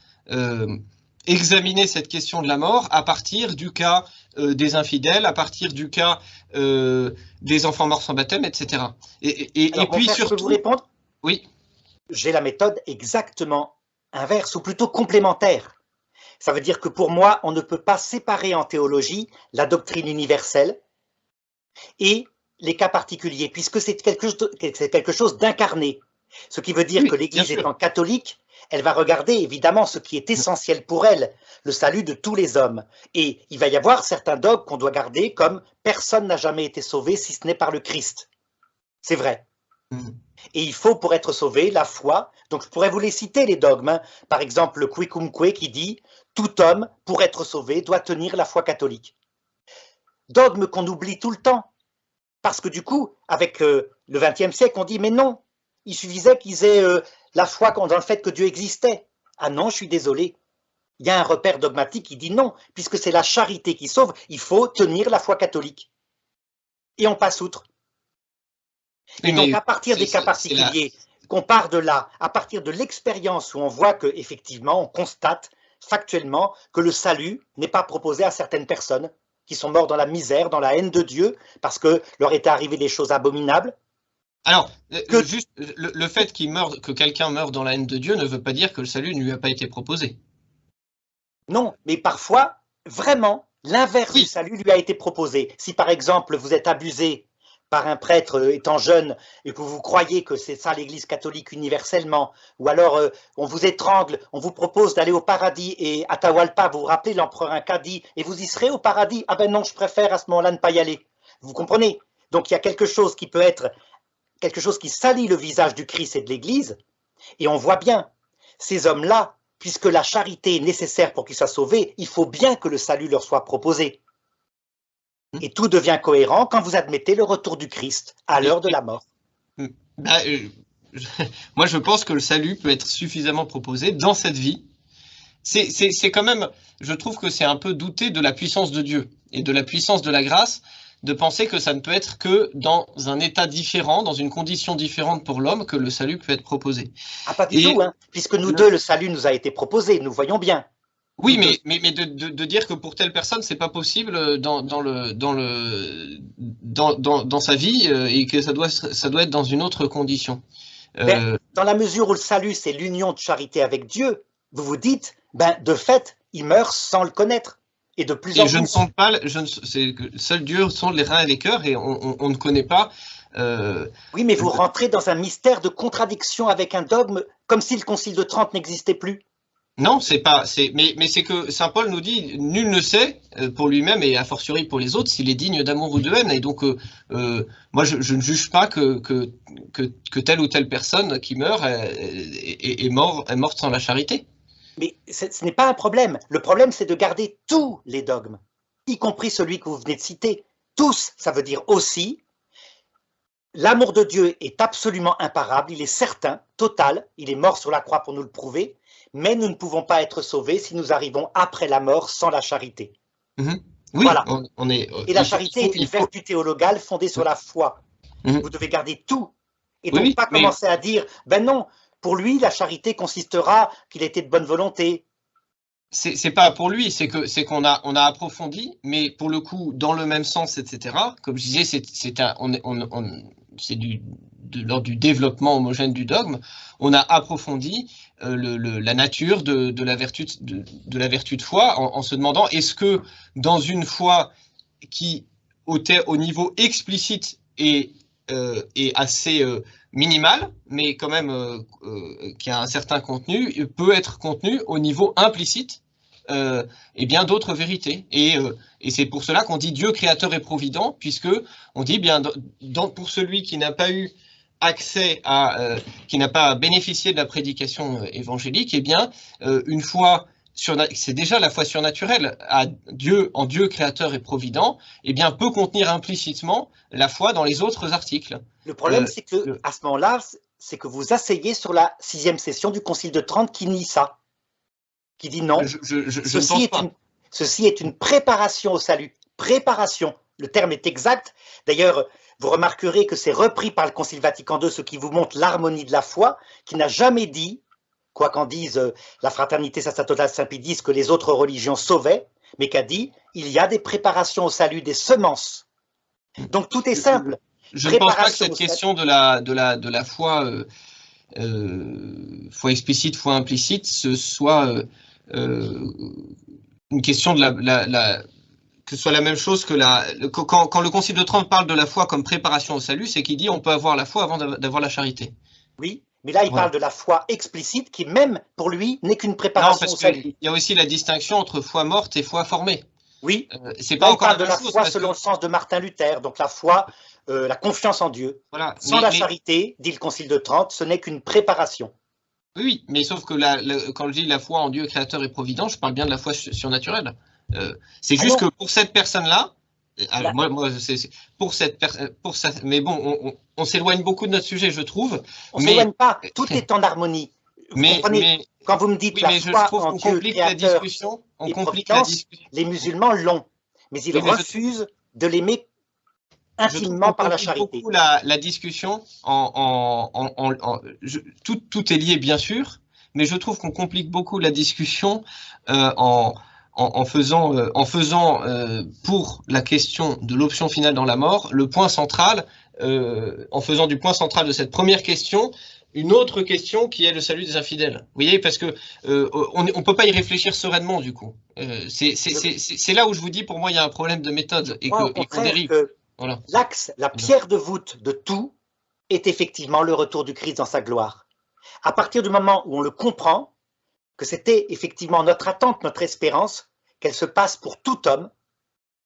examiner cette question de la mort à partir du cas des infidèles, à partir du cas des enfants morts sans baptême, etc. Et puis surtout, je peux vous répondre? Oui. J'ai la méthode exactement inverse, ou plutôt complémentaire. Ça veut dire que pour moi, on ne peut pas séparer en théologie la doctrine universelle et les cas particuliers, puisque c'est quelque chose d'incarné. Ce qui veut dire que l'Église étant catholique, elle va regarder évidemment ce qui est essentiel pour elle, le salut de tous les hommes. Et il va y avoir certains dogmes qu'on doit garder comme personne n'a jamais été sauvé si ce n'est par le Christ. C'est vrai. Et il faut pour être sauvé la foi. Donc je pourrais vous les citer les dogmes. Hein. Par exemple le Quicumque qui dit « Tout homme pour être sauvé doit tenir la foi catholique ». Dogme qu'on oublie tout le temps. Parce que du coup, avec le XXe siècle, on dit « Mais non, il suffisait qu'ils aient la foi dans le fait que Dieu existait. » Ah non, je suis désolé. Il y a un repère dogmatique qui dit non, puisque c'est la charité qui sauve, il faut tenir la foi catholique. Et on passe outre. Et donc à partir des cas particuliers, qu'on part de là, à partir de l'expérience où on voit que effectivement, on constate factuellement que le salut n'est pas proposé à certaines personnes qui sont mortes dans la misère, dans la haine de Dieu, parce que leur était arrivé des choses abominables. Alors, juste le fait que quelqu'un meure dans la haine de Dieu ne veut pas dire que le salut ne lui a pas été proposé. Non, mais parfois, vraiment, l'inverse du salut lui a été proposé. Si par exemple, vous êtes abusé par un prêtre étant jeune et que vous croyez que c'est ça l'Église catholique universellement, ou alors on vous étrangle, on vous propose d'aller au paradis et Atahualpa, vous vous rappelez, l'empereur Inca dit « et vous y serez au paradis ?» Ah ben non, je préfère à ce moment-là ne pas y aller. Vous comprenez? Donc il y a quelque chose qui peut être, quelque chose qui salit le visage du Christ et de l'Église, et on voit bien, ces hommes-là, puisque la charité est nécessaire pour qu'ils soient sauvés, il faut bien que le salut leur soit proposé. Et tout devient cohérent quand vous admettez le retour du Christ à l'heure de la mort. Moi, je pense que le salut peut être suffisamment proposé dans cette vie. C'est quand même, je trouve que c'est un peu douter de la puissance de Dieu et de la puissance de la grâce, de penser que ça ne peut être que dans un état différent, dans une condition différente pour l'homme, que le salut peut être proposé. Ah, pas du tout, hein, puisque nous deux, le salut nous a été proposé, nous voyons bien. Oui, mais de dire que pour telle personne, c'est pas possible dans sa vie et que ça doit être dans une autre condition. Dans la mesure où le salut, c'est l'union de charité avec Dieu, vous vous dites, ben, de fait, il meurt sans le connaître. Et de plus en plus. Je ne sonde pas, seul Dieu sonde les reins et les cœurs et on ne connaît pas. Oui, mais vous rentrez dans un mystère de contradiction avec un dogme, comme si le Concile de Trente n'existait plus. Non, mais c'est que saint Paul nous dit, nul ne sait pour lui-même et a fortiori pour les autres s'il est digne d'amour ou de haine. Et donc, moi, je ne juge pas que telle ou telle personne qui meurt est morte sans la charité. Mais ce n'est pas un problème. Le problème, c'est de garder tous les dogmes, y compris celui que vous venez de citer. Tous, ça veut dire aussi, l'amour de Dieu est absolument imparable, il est certain, total, il est mort sur la croix pour nous le prouver, mais nous ne pouvons pas être sauvés si nous arrivons après la mort sans la charité. Oui, voilà. Et la charité est une vertu théologale fondée sur la foi. Vous devez garder tout. Et donc pas commencer à dire, ben non, pour lui, la charité consistera qu'il était de bonne volonté. C'est pas pour lui, c'est qu'on a approfondi, mais pour le coup, dans le même sens, etc. Comme je disais, c'est de l'ordre du développement homogène du dogme. On a approfondi la nature de la vertu de foi en se demandant est-ce que dans une foi qui au niveau explicite est assez minimal, mais quand même qui a un certain contenu, peut être contenu au niveau implicite et bien d'autres vérités. Et c'est pour cela qu'on dit Dieu créateur et provident, puisque on dit bien pour celui qui n'a pas eu accès qui n'a pas bénéficié de la prédication évangélique, eh bien une foi c'est déjà la foi surnaturelle en Dieu créateur et provident, eh bien peut contenir implicitement la foi dans les autres articles. Le problème, c'est que à ce moment-là, c'est que vous asseyez sur la 6e session du Concile de Trente qui nie ça, qui dit non, je ne pense pas. Ceci est une préparation au salut. Préparation, le terme est exact. D'ailleurs, vous remarquerez que c'est repris par le Concile Vatican II, ce qui vous montre l'harmonie de la foi, qui n'a jamais dit, quoi qu'en dise la Fraternité Sacerdotale Saint-Pédis, que les autres religions sauvaient, mais qu'a dit, il y a des préparations au salut, des semences. Donc tout est simple. Je ne pense pas que cette question de la foi, foi explicite, foi implicite, ce soit une question de que ce soit la même chose que quand le Concile de Trente parle de la foi comme préparation au salut, c'est qu'il dit on peut avoir la foi avant d'avoir la charité. Oui, mais là il parle de la foi explicite qui même pour lui n'est qu'une préparation au salut. Il y a aussi la distinction entre foi morte et foi formée. Oui, c'est pas encore il parle de la foi selon le sens de Martin Luther, donc la foi, la confiance en Dieu. Voilà. Sans la charité, dit le Concile de Trente, ce n'est qu'une préparation. Oui, mais sauf que quand je dis la foi en Dieu créateur et provident, je parle bien de la foi surnaturelle. C'est juste que pour cette personne-là, mais bon, on s'éloigne beaucoup de notre sujet, je trouve. On ne s'éloigne pas, tout est en harmonie. Quand vous me dites la foi en Dieu créateur et providence, les musulmans l'ont, mais ils refusent de l'aimer intimement par la charité. Beaucoup la discussion tout est lié bien sûr, mais je trouve qu'on complique beaucoup la discussion en faisant pour la question de l'option finale dans la mort, le point central, en faisant du point central de cette première question, une autre question qui est le salut des infidèles. Vous voyez, parce que on peut pas y réfléchir sereinement du coup. C'est là où je vous dis, pour moi, il y a un problème de méthode et qu'on dérive. Voilà. L'axe, la pierre de voûte de tout est effectivement le retour du Christ dans sa gloire. À partir du moment où on le comprend, que c'était effectivement notre attente, notre espérance, qu'elle se passe pour tout homme,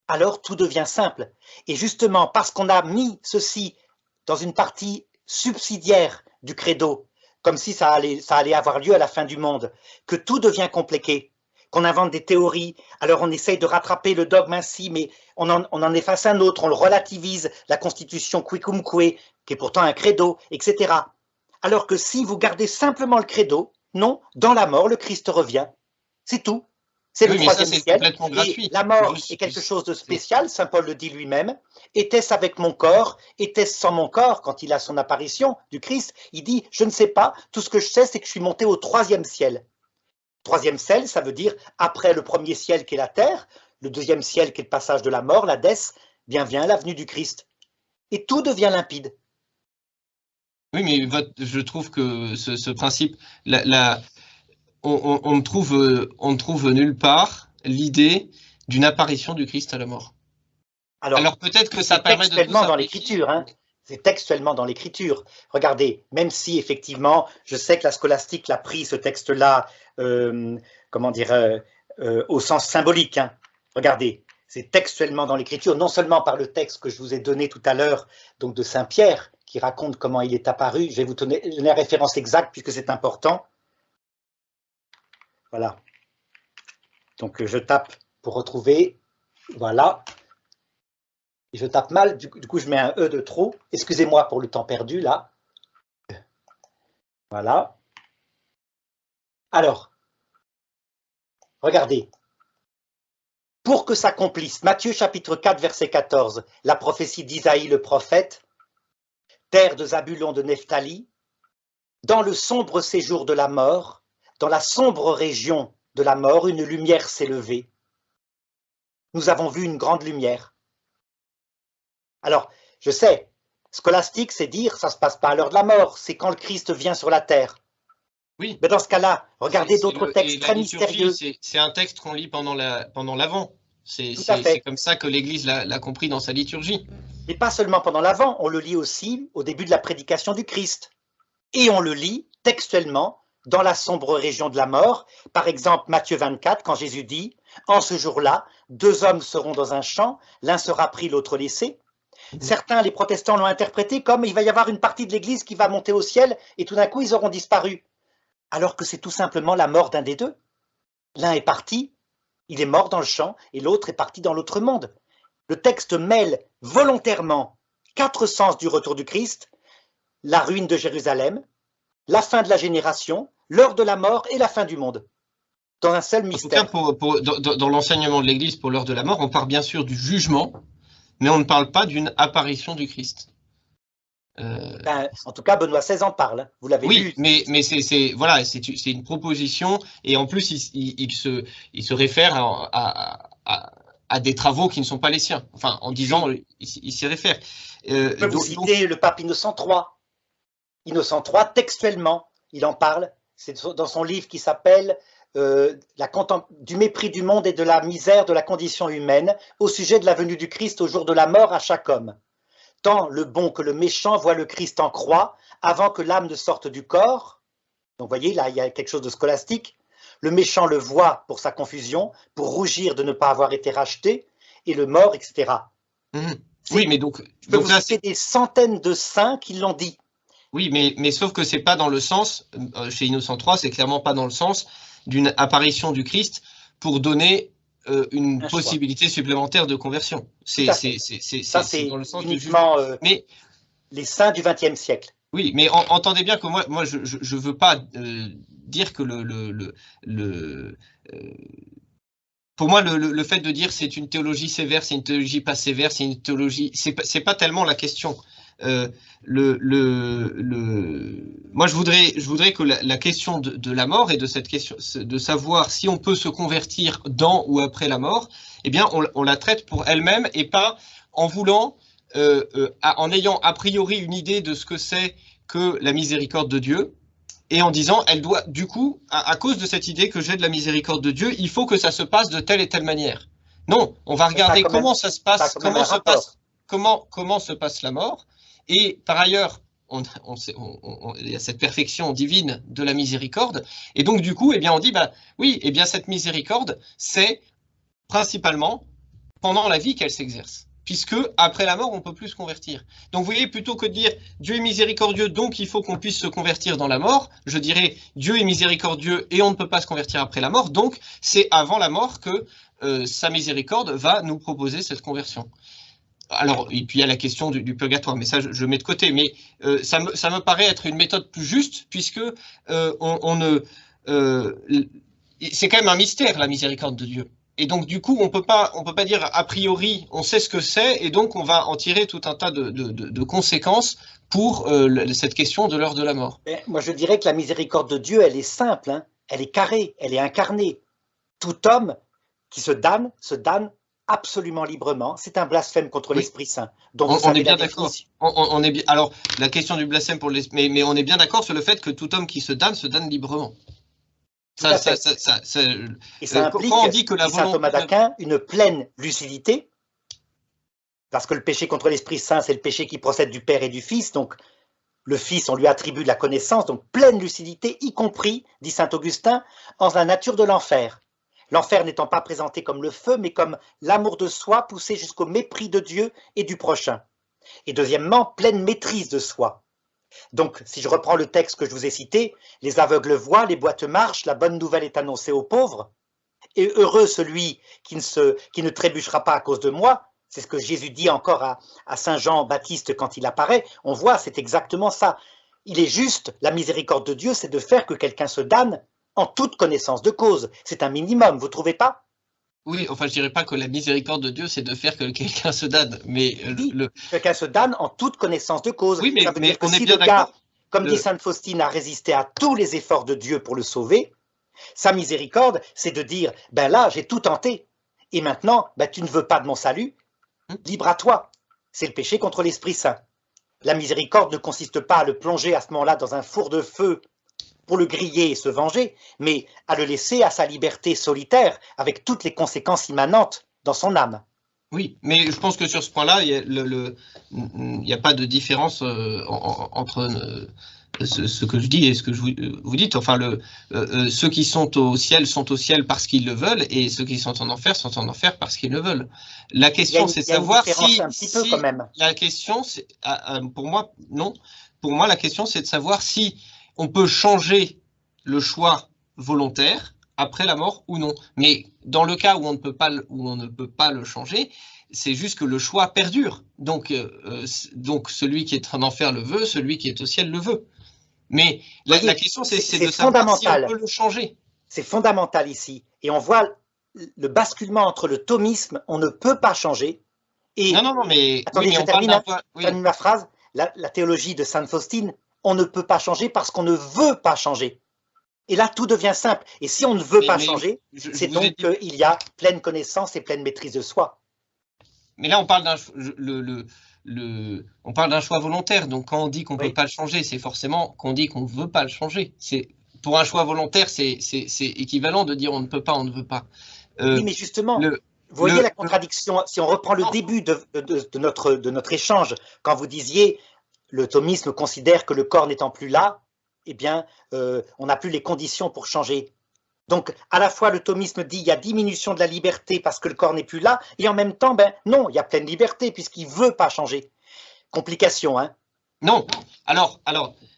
alors tout devient simple. Et justement, parce qu'on a mis ceci dans une partie subsidiaire du credo, comme si ça allait avoir lieu à la fin du monde, que tout devient compliqué, qu'on invente des théories, alors on essaye de rattraper le dogme ainsi, mais on en efface un autre, on le relativise, la constitution quicumque, qui est pourtant un credo, etc. Alors que si vous gardez simplement le credo, non, dans la mort, le Christ revient. C'est tout. C'est le troisième ciel. Et la mort est quelque chose de spécial, saint Paul le dit lui-même. Était-ce avec mon corps? Était-ce sans mon corps? Quand il a son apparition du Christ, il dit, je ne sais pas, tout ce que je sais, c'est que je suis monté au troisième ciel. Troisième ciel, ça veut dire après le premier ciel qui est la terre, le deuxième ciel qui est le passage de la mort, l'Hadès, bien vient la venue du Christ. Et tout devient limpide. Oui, mais je trouve que ce principe, on ne trouve nulle part l'idée d'une apparition du Christ à la mort. Alors peut-être que ça permet de textuellement dans l'Écriture, hein. C'est textuellement dans l'Écriture. Regardez, même si effectivement, je sais que la scolastique l'a pris ce texte-là, au sens symbolique. Hein. Regardez, c'est textuellement dans l'Écriture, non seulement par le texte que je vous ai donné tout à l'heure, donc de Saint Pierre, qui raconte comment il est apparu. Je vais vous donner la référence exacte puisque c'est important. Voilà. Donc je tape pour retrouver. Voilà. Et je tape mal, du coup je mets un E de trop. Excusez-moi pour le temps perdu là. Voilà. Alors, regardez. Pour que s'accomplisse, Matthieu chapitre 4 verset 14, la prophétie d'Isaïe le prophète, terre de Zabulon de Nephtali, dans le sombre séjour de la mort, dans la sombre région de la mort, une lumière s'est levée. Nous avons vu une grande lumière. Alors, je sais, scolastique, c'est dire, ça ne se passe pas à l'heure de la mort, c'est quand le Christ vient sur la terre. Oui. Mais dans ce cas-là, regardez d'autres textes très mystérieux. C'est un texte qu'on lit pendant l'Avent. C'est comme ça que l'Église l'a compris dans sa liturgie. Mais pas seulement pendant l'Avent, on le lit aussi au début de la prédication du Christ. Et on le lit textuellement dans la sombre région de la mort. Par exemple, Matthieu 24, quand Jésus dit « En ce jour-là, 2 hommes seront dans un champ, l'un sera pris, l'autre laissé. » Certains, les protestants, l'ont interprété comme « Il va y avoir une partie de l'Église qui va monter au ciel et tout d'un coup, ils auront disparu. » Alors que c'est tout simplement la mort d'un des deux. L'un est parti, il est mort dans le champ, et l'autre est parti dans l'autre monde. Le texte mêle volontairement 4 sens du retour du Christ, la ruine de Jérusalem, la fin de la génération, l'heure de la mort et la fin du monde. dans un seul En mystère. tout cas, dans l'enseignement de l'Église pour l'heure de la mort, on parle bien sûr du jugement, mais on ne parle pas d'une apparition du Christ. En tout cas, Benoît XVI en parle, hein. Vous l'avez Oui, lu. mais voilà, c'est une proposition, et en plus, il se réfère à des travaux qui ne sont pas les siens. Enfin, en disant, il s'y réfère. Je peux vous citer le pape Innocent III. Innocent III, textuellement, il en parle. C'est dans son livre qui s'appelle Du mépris du monde et de la misère de la condition humaine, au sujet de la venue du Christ au jour de la mort à chaque homme. Tant le bon que le méchant voient le Christ en croix avant que l'âme ne sorte du corps. Donc, vous voyez, là, il y a quelque chose de scolastique. Le méchant le voit pour sa confusion, pour rougir de ne pas avoir été racheté, et le mort, etc. Oui, mais donc je peux vous citer des centaines de saints qui l'ont dit. Oui, mais sauf que c'est pas dans le sens, chez Innocent III, c'est clairement pas dans le sens d'une apparition du Christ pour donner une possibilité supplémentaire de conversion. C'est dans le sens uniquement mais les saints du XXe siècle. Oui, mais entendez bien que moi je veux pas dire que pour moi, le fait de dire c'est une théologie sévère, c'est une théologie pas sévère, c'est une théologie, c'est pas tellement la question. Moi, je voudrais que la question de la mort et de cette question de savoir si on peut se convertir dans ou après la mort, eh bien, on la traite pour elle-même et pas en voulant, en ayant a priori une idée de ce que c'est que la miséricorde de Dieu. Et en disant, elle doit, du coup, à cause de cette idée que j'ai de la miséricorde de Dieu, il faut que ça se passe de telle et telle manière. Non, on va regarder comment ça se passe, comment se passe la mort. Et par ailleurs, il y a cette perfection divine de la miséricorde. Et donc, du coup, eh bien, on dit, bah, oui, eh bien, cette miséricorde, c'est principalement pendant la vie qu'elle s'exerce. Puisque après la mort, on ne peut plus se convertir. Donc vous voyez, plutôt que de dire Dieu est miséricordieux, donc il faut qu'on puisse se convertir dans la mort, je dirais Dieu est miséricordieux et on ne peut pas se convertir après la mort, donc c'est avant la mort que sa miséricorde va nous proposer cette conversion. Alors, et puis il y a la question du purgatoire, mais ça je mets de côté, mais ça me paraît être une méthode plus juste, puisque c'est quand même un mystère, la miséricorde de Dieu. Et donc, du coup, on peut pas dire a priori, on sait ce que c'est, et donc on va en tirer tout un tas de conséquences pour cette question de l'heure de la mort. Mais moi, je dirais que la miséricorde de Dieu, elle est simple, hein, elle est carrée, elle est incarnée. Tout homme qui se damne absolument librement. C'est un blasphème contre l'Esprit Saint. Donc, on est bien d'accord. Alors, la question du blasphème mais on est bien d'accord sur le fait que tout homme qui se damne librement. Et ça implique, quand on dit que la saint Thomas d'Aquin, une pleine lucidité, parce que le péché contre l'Esprit Saint, c'est le péché qui procède du Père et du Fils, donc le Fils, on lui attribue de la connaissance, donc pleine lucidité, y compris, dit saint Augustin, en la nature de l'enfer. L'enfer n'étant pas présenté comme le feu, mais comme l'amour de soi poussé jusqu'au mépris de Dieu et du prochain. Et deuxièmement, pleine maîtrise de soi. Donc, si je reprends le texte que je vous ai cité, les aveugles voient, les boîtes marchent, la bonne nouvelle est annoncée aux pauvres, et heureux celui qui ne trébuchera pas à cause de moi. C'est ce que Jésus dit encore à Saint Jean-Baptiste quand il apparaît. On voit, c'est exactement ça. Il est juste, la miséricorde de Dieu, c'est de faire que quelqu'un se damne en toute connaissance de cause. C'est un minimum, vous ne trouvez pas ? Oui, enfin, je dirais pas que la miséricorde de Dieu, c'est de faire que quelqu'un se damne, mais quelqu'un se damne en toute connaissance de cause. Oui, mais, ça veut dire que on est si bien le gars, d'accord. Comme dit Sainte Faustine, a résisté à tous les efforts de Dieu pour le sauver, sa miséricorde, c'est de dire, ben là, j'ai tout tenté, et maintenant, ben, tu ne veux pas de mon salut, libre à toi. C'est le péché contre l'Esprit Saint. La miséricorde ne consiste pas à le plonger à ce moment-là dans un four de feu pour le griller et se venger, mais à le laisser à sa liberté solitaire, avec toutes les conséquences immanentes dans son âme. Oui, mais je pense que sur ce point-là, il n'y a pas de différence entre ce que je dis et ce que vous dites. Enfin, ceux qui sont au ciel parce qu'ils le veulent, et ceux qui sont en enfer parce qu'ils le veulent. La question, c'est de savoir si la question, pour moi, non. Pour moi, la question, c'est de savoir si on peut changer le choix volontaire après la mort ou non. Mais dans le cas où on ne peut pas le changer, c'est juste que le choix perdure. Donc celui qui est en enfer le veut, celui qui est au ciel le veut. Mais la question, c'est de savoir si on peut le changer. C'est fondamental ici. Et on voit le basculement entre le thomisme, on ne peut pas changer. Et, non, mais... attendez, oui, mais je on parle termine, oui. termine ma phrase. La théologie de Sainte Faustine, on ne peut pas changer parce qu'on ne veut pas changer. Et là, tout devient simple. Et si on ne veut pas changer, c'est donc qu'il y a pleine connaissance et pleine maîtrise de soi. Mais là, on parle d'un choix volontaire. Donc, quand on dit qu'on ne peut pas le changer, c'est forcément qu'on dit qu'on ne veut pas le changer. Pour un choix volontaire, c'est équivalent de dire on ne peut pas, on ne veut pas. Oui, mais justement, vous voyez la contradiction. Si on reprend le début de notre échange, quand vous disiez le thomisme considère que le corps n'étant plus là, eh bien, on n'a plus les conditions pour changer. Donc, à la fois, le thomisme dit qu'il y a diminution de la liberté parce que le corps n'est plus là, et en même temps, ben non, il y a pleine liberté puisqu'il ne veut pas changer. Complication, hein? Non. Alors,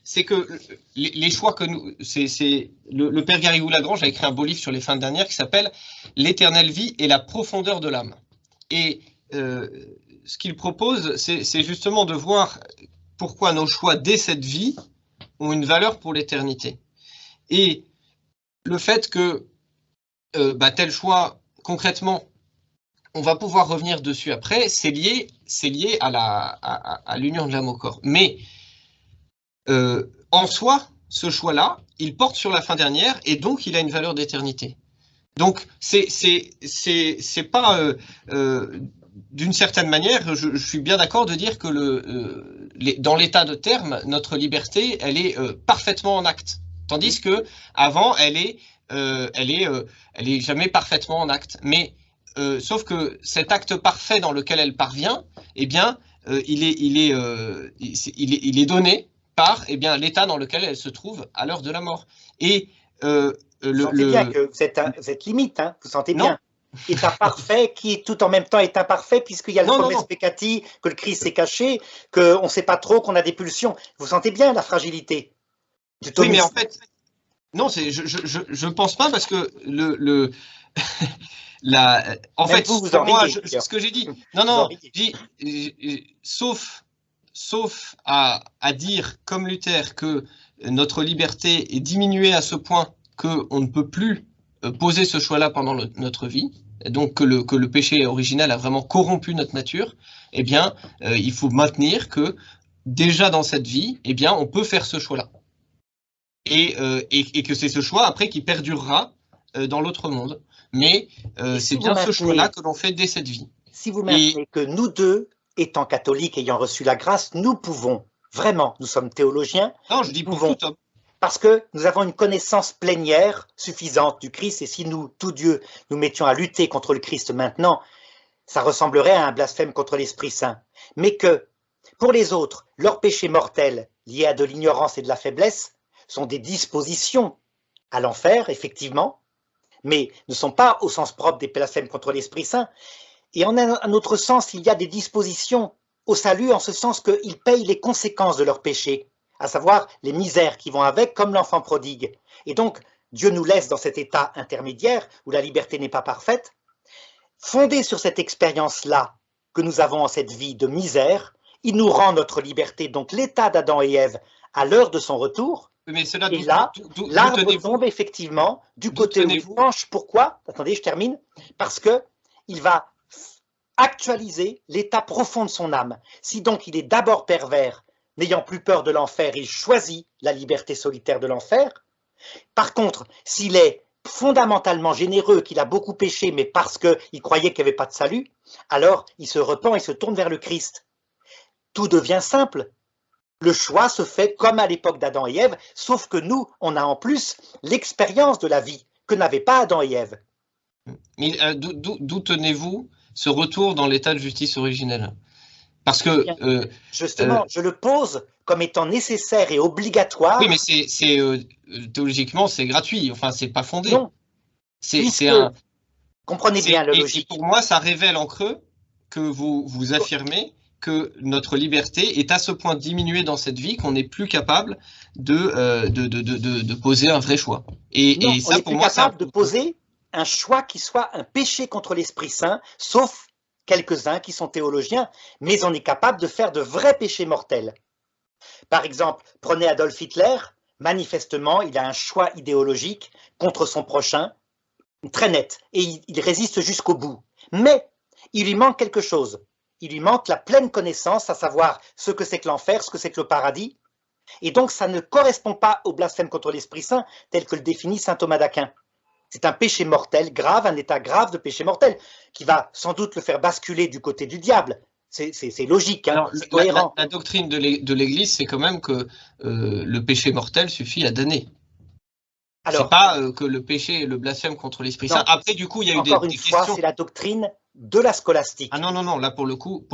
c'est que les choix que nous... Le père Garrigou-Lagrange a écrit un beau livre sur les fins de dernière qui s'appelle « L'éternelle vie et la profondeur de l'âme ». Et ce qu'il propose, c'est justement de voir pourquoi nos choix dès cette vie ont une valeur pour l'éternité. Et le fait que tel choix, concrètement, on va pouvoir revenir dessus après, c'est lié à l'union de l'âme au corps. Mais en soi, ce choix-là, il porte sur la fin dernière et donc il a une valeur d'éternité. Donc c'est pas d'une certaine manière, je suis bien d'accord de dire que dans l'état de terme, notre liberté, elle est parfaitement en acte. Tandis que avant, elle est jamais parfaitement en acte. Mais sauf que cet acte parfait dans lequel elle parvient, eh bien, il est donné par l'état dans lequel elle se trouve à l'heure de la mort. Et vous sentez bien que vous êtes limite, hein, vous sentez bien. État parfait qui tout en même temps est imparfait puisqu'il y a le promesse peccati, que le Christ s'est caché, qu'on ne sait pas trop, qu'on a des pulsions. Vous sentez bien la fragilité du thomisme. Oui, mais en fait, non, je pense pas parce que en fait, pour moi, c'est ce que j'ai dit. Non, sauf à dire, comme Luther, que notre liberté est diminuée à ce point qu'on ne peut plus poser ce choix-là pendant notre vie, donc que le péché original a vraiment corrompu notre nature, eh bien, il faut maintenir que déjà dans cette vie, eh bien, on peut faire ce choix-là. Et que c'est ce choix, après, qui perdurera dans l'autre monde. Mais c'est bien ce choix-là que l'on fait dès cette vie. Si vous maintenez que nous deux, étant catholiques, ayant reçu la grâce, nous pouvons, vraiment, nous sommes théologiens. Non, je dis pour tout homme. Parce que nous avons une connaissance plénière, suffisante du Christ, et si nous, tout Dieu, nous mettions à lutter contre le Christ maintenant, ça ressemblerait à un blasphème contre l'Esprit Saint. Mais que, pour les autres, leurs péchés mortels, liés à de l'ignorance et de la faiblesse, sont des dispositions à l'enfer, effectivement, mais ne sont pas au sens propre des blasphèmes contre l'Esprit Saint. Et en un autre sens, il y a des dispositions au salut, en ce sens qu'ils payent les conséquences de leurs péchés, à savoir les misères qui vont avec, comme l'enfant prodigue. Et donc, Dieu nous laisse dans cet état intermédiaire, où la liberté n'est pas parfaite, fondé sur cette expérience-là que nous avons en cette vie de misère, il nous rend notre liberté, donc l'état d'Adam et Ève, à l'heure de son retour. Mais cela, et là, l'arbre tombe effectivement du côté où il penche. Pourquoi? Attendez, je termine. Parce qu'il va actualiser l'état profond de son âme. Si donc il est d'abord pervers, n'ayant plus peur de l'enfer, il choisit la liberté solitaire de l'enfer. Par contre, s'il est fondamentalement généreux, qu'il a beaucoup péché, mais parce qu'il croyait qu'il n'y avait pas de salut, alors il se repent et se tourne vers le Christ. Tout devient simple. Le choix se fait comme à l'époque d'Adam et Ève, sauf que nous, on a en plus l'expérience de la vie que n'avaient pas Adam et Ève. Mais d'où tenez-vous ce retour dans l'état de justice originelle? Parce que justement, je le pose comme étant nécessaire et obligatoire. Oui, mais théologiquement, c'est gratuit. Enfin, c'est pas fondé. Non. Comprenez bien la logique. Et pour moi, ça révèle en creux que vous affirmez que notre liberté est à ce point diminuée dans cette vie qu'on n'est plus capable de poser un vrai choix. Non, et ça, on est pour moi, capable de poser un choix qui soit un péché contre l'Esprit Saint, sauf quelques-uns qui sont théologiens, mais on est capable de faire de vrais péchés mortels. Par exemple, prenez Adolf Hitler, manifestement, il a un choix idéologique contre son prochain, très net, et il résiste jusqu'au bout. Mais il lui manque quelque chose. Il lui manque la pleine connaissance, à savoir ce que c'est que l'enfer, ce que c'est que le paradis. Et donc, ça ne correspond pas au blasphème contre l'Esprit Saint, tel que le définit saint Thomas d'Aquin. C'est un péché mortel grave, un état grave de péché mortel, qui va sans doute le faire basculer du côté du diable. C'est logique, hein, c'est cohérent. La doctrine de l'Église, c'est quand même que le péché mortel suffit à damner. C'est pas que le péché, le blasphème contre l'Esprit Saint. Après, du coup, il y a eu des questions. Encore une fois, c'est la doctrine de la scolastique. Ah non, là pour le coup,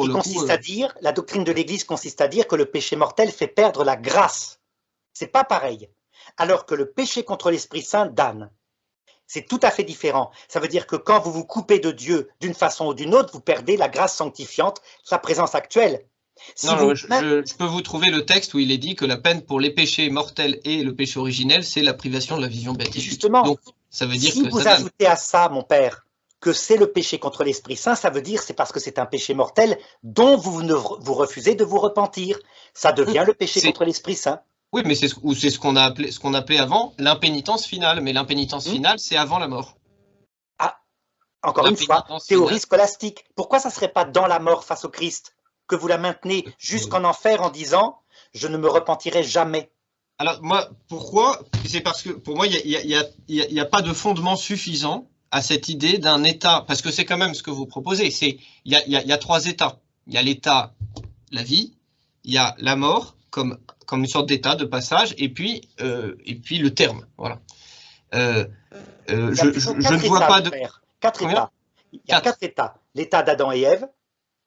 la doctrine de l'Église consiste à dire que le péché mortel fait perdre la grâce. C'est pas pareil. Alors que le péché contre l'Esprit Saint damne. C'est tout à fait différent. Ça veut dire que quand vous vous coupez de Dieu d'une façon ou d'une autre, vous perdez la grâce sanctifiante, sa présence actuelle. Je peux vous trouver le texte où il est dit que la peine pour les péchés mortels et le péché originel, c'est la privation de la vision béatifique. Justement, donc ça veut dire si vous ajoutez à ça, mon père, que c'est le péché contre l'Esprit Saint, ça veut dire c'est parce que c'est un péché mortel dont vous refusez de vous repentir. Ça devient le péché contre l'Esprit Saint. Oui, mais c'est ce qu'on appelait avant l'impénitence finale. Mais l'impénitence finale, c'est avant la mort. Ah, encore une fois, théorie scolastique. Pourquoi ça ne serait pas dans la mort face au Christ que vous la maintenez jusqu'en enfer en disant « je ne me repentirai jamais ». Alors moi, pourquoi? C'est parce que pour moi, il n'y a pas de fondement suffisant à cette idée d'un état, parce que c'est quand même ce que vous proposez. Il y a trois états. Il y a l'état, la vie, il y a la mort comme une sorte d'état de passage, et puis le terme. Voilà. Je ne vois pas de... Quatre états. Il y a quatre états. L'état d'Adam et Ève.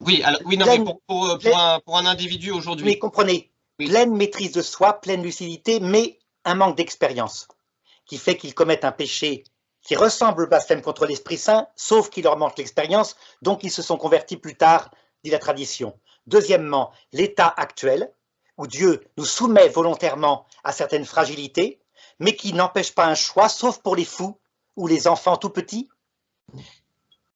Oui, alors, oui, non, mais pour un individu aujourd'hui. Mais comprenez, pleine maîtrise de soi, pleine lucidité, mais un manque d'expérience qui fait qu'ils commettent un péché qui ressemble au blasphème contre l'Esprit Saint, sauf qu'il leur manque l'expérience, donc ils se sont convertis plus tard, dit la tradition. Deuxièmement, l'état actuel, où Dieu nous soumet volontairement à certaines fragilités, mais qui n'empêche pas un choix, sauf pour les fous ou les enfants tout petits.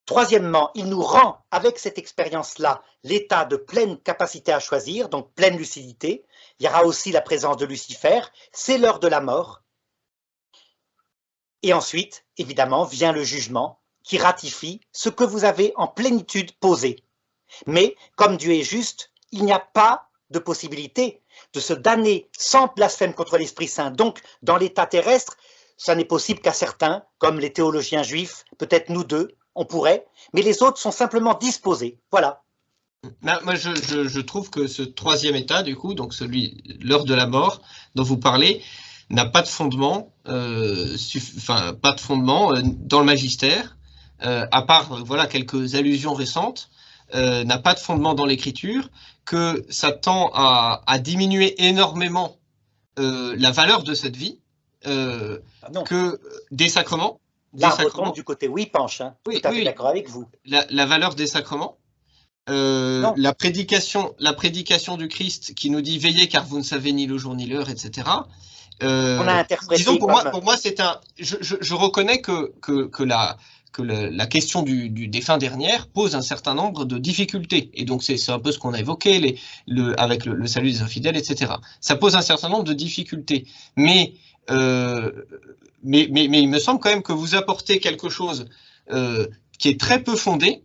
Troisièmement, il nous rend, avec cette expérience-là, l'état de pleine capacité à choisir, donc pleine lucidité. Il y aura aussi la présence de Lucifer, c'est l'heure de la mort. Et ensuite, évidemment, vient le jugement qui ratifie ce que vous avez en plénitude posé. Mais, comme Dieu est juste, il n'y a pas de possibilité de se damner sans blasphème contre l'Esprit Saint. Donc, dans l'état terrestre, ça n'est possible qu'à certains, comme les théologiens juifs, peut-être nous deux, on pourrait, mais les autres sont simplement disposés. Voilà. Moi, je trouve que ce troisième état, du coup, donc l'heure de la mort dont vous parlez, n'a pas de fondement, dans le magistère, à part voilà quelques allusions récentes, n'a pas de fondement dans l'écriture, que ça tend à diminuer énormément la valeur de cette vie, que des sacrements. L'arbre tombe du côté où il penche, hein. Oui, tout à fait d'accord avec vous. La valeur des sacrements, la prédication du Christ qui nous dit veillez car vous ne savez ni le jour ni l'heure, etc. On a interprété. Disons pour moi c'est un. Je reconnais que la question des fins dernières pose un certain nombre de difficultés. Et donc, c'est un peu ce qu'on a évoqué avec le salut des infidèles, etc. Ça pose un certain nombre de difficultés. Mais il me semble quand même que vous apportez quelque chose qui est très peu fondé,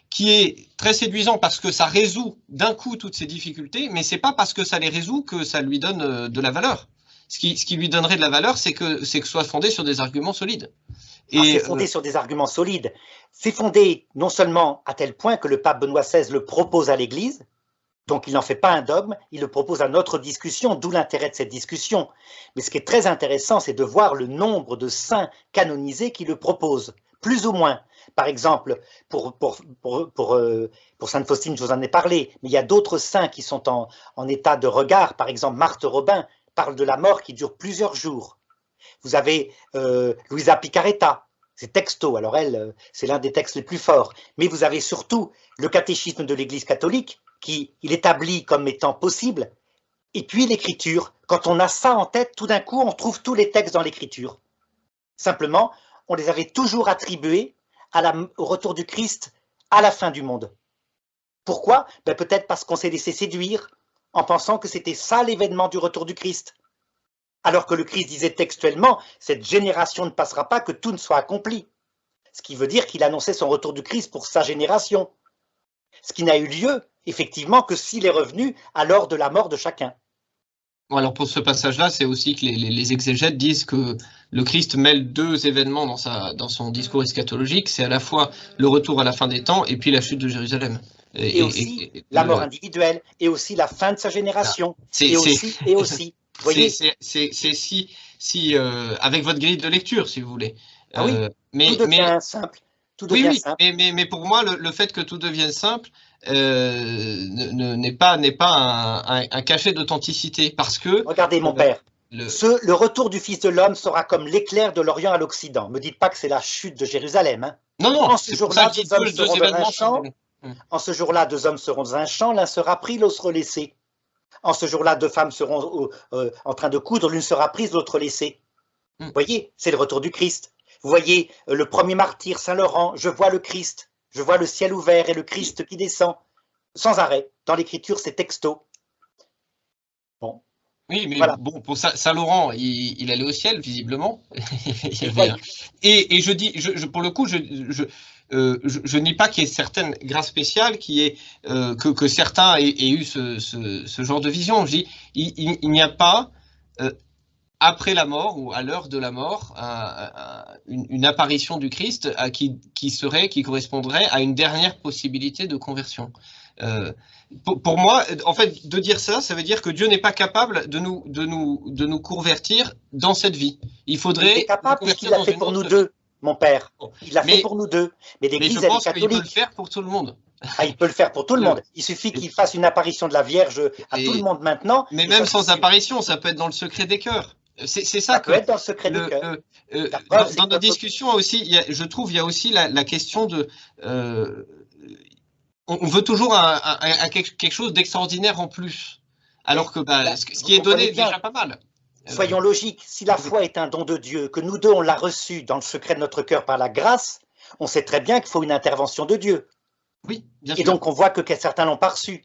qui est très séduisant parce que ça résout d'un coup toutes ces difficultés, mais c'est pas parce que ça les résout que ça lui donne de la valeur. Ce qui lui donnerait de la valeur, c'est que ce soit fondé sur des arguments solides. C'est fondé sur des arguments solides. C'est fondé non seulement à tel point que le pape Benoît XVI le propose à l'Église, donc il n'en fait pas un dogme, il le propose à notre discussion, d'où l'intérêt de cette discussion. Mais ce qui est très intéressant, c'est de voir le nombre de saints canonisés qui le proposent, plus ou moins. Par exemple, pour Sainte Faustine, je vous en ai parlé, mais il y a d'autres saints qui sont en état de regard. Par exemple, Marthe Robin parle de la mort qui dure plusieurs jours. Vous avez Luisa Picaretta, c'est texto, alors elle, c'est l'un des textes les plus forts. Mais vous avez surtout le catéchisme de l'Église catholique, qui il établit comme étant possible, et puis l'écriture. Quand on a ça en tête, tout d'un coup, on trouve tous les textes dans l'écriture. Simplement, on les avait toujours attribués au retour du Christ à la fin du monde. Pourquoi? Peut-être parce qu'on s'est laissé séduire en pensant que c'était ça l'événement du retour du Christ. Alors que le Christ disait textuellement, cette génération ne passera pas que tout ne soit accompli. Ce qui veut dire qu'il annonçait son retour du Christ pour sa génération. Ce qui n'a eu lieu, effectivement, que s'il est revenu à l'heure de la mort de chacun. Bon, alors pour ce passage-là, c'est aussi que les exégètes disent que le Christ mêle deux événements dans son discours eschatologique. C'est à la fois le retour à la fin des temps et puis la chute de Jérusalem. Et aussi la mort individuelle, et aussi la fin de sa génération. Et aussi. Vous voyez, si avec votre grille de lecture, si vous voulez. Ah oui, tout devient simple. Tout devient simple. Mais pour moi, le fait que tout devienne simple n'est pas un cachet d'authenticité, parce que… Regardez, mon père, le retour du Fils de l'homme sera comme l'éclair de l'Orient à l'Occident. Ne me dites pas que c'est la chute de Jérusalem. Hein. Non, en ce jour-là, deux hommes seront dans un champ. En ce jour-là, deux hommes seront dans un champ, l'un sera pris, l'autre laissé. En ce jour-là, deux femmes seront en train de coudre, l'une sera prise, l'autre laissée. Vous voyez, c'est le retour du Christ. Vous voyez, le premier martyr, Saint Laurent, je vois le Christ, je vois le ciel ouvert et le Christ qui descend, sans arrêt. Dans l'Écriture, c'est texto. Bon. Oui, mais voilà. Bon, pour Saint Laurent, il allait au ciel, visiblement. Et je dis, pour le coup, je nie pas qu'il y ait certaines grâces spéciales, que certains aient eu ce genre de vision. Je dis, il n'y a pas, après la mort ou à l'heure de la mort, une apparition du Christ qui correspondrait à une dernière possibilité de conversion. Pour moi, en fait, de dire ça, ça veut dire que Dieu n'est pas capable de nous convertir dans cette vie. Il faudrait… Il est capable puisqu'il l'a fait pour nous deux, mon père. Il l'a fait pour nous deux. Mais l'Église, elle est catholique. Il peut le faire pour tout le monde. Ah, il peut le faire pour tout le monde. Il suffit qu'il fasse une apparition de la Vierge à tout le monde maintenant. Mais même sans apparition, ça peut être dans le secret des cœurs. C'est ça peut être dans le secret des cœurs. Dans nos discussions aussi, je trouve, il y a aussi la question de… on veut toujours quelque chose d'extraordinaire en plus, alors que ce qui est donné est déjà pas mal. Soyons logiques, si la foi est un don de Dieu, que nous deux on l'a reçu dans le secret de notre cœur par la grâce, on sait très bien qu'il faut une intervention de Dieu. Oui, bien sûr. Et donc on voit que certains l'ont pas reçu.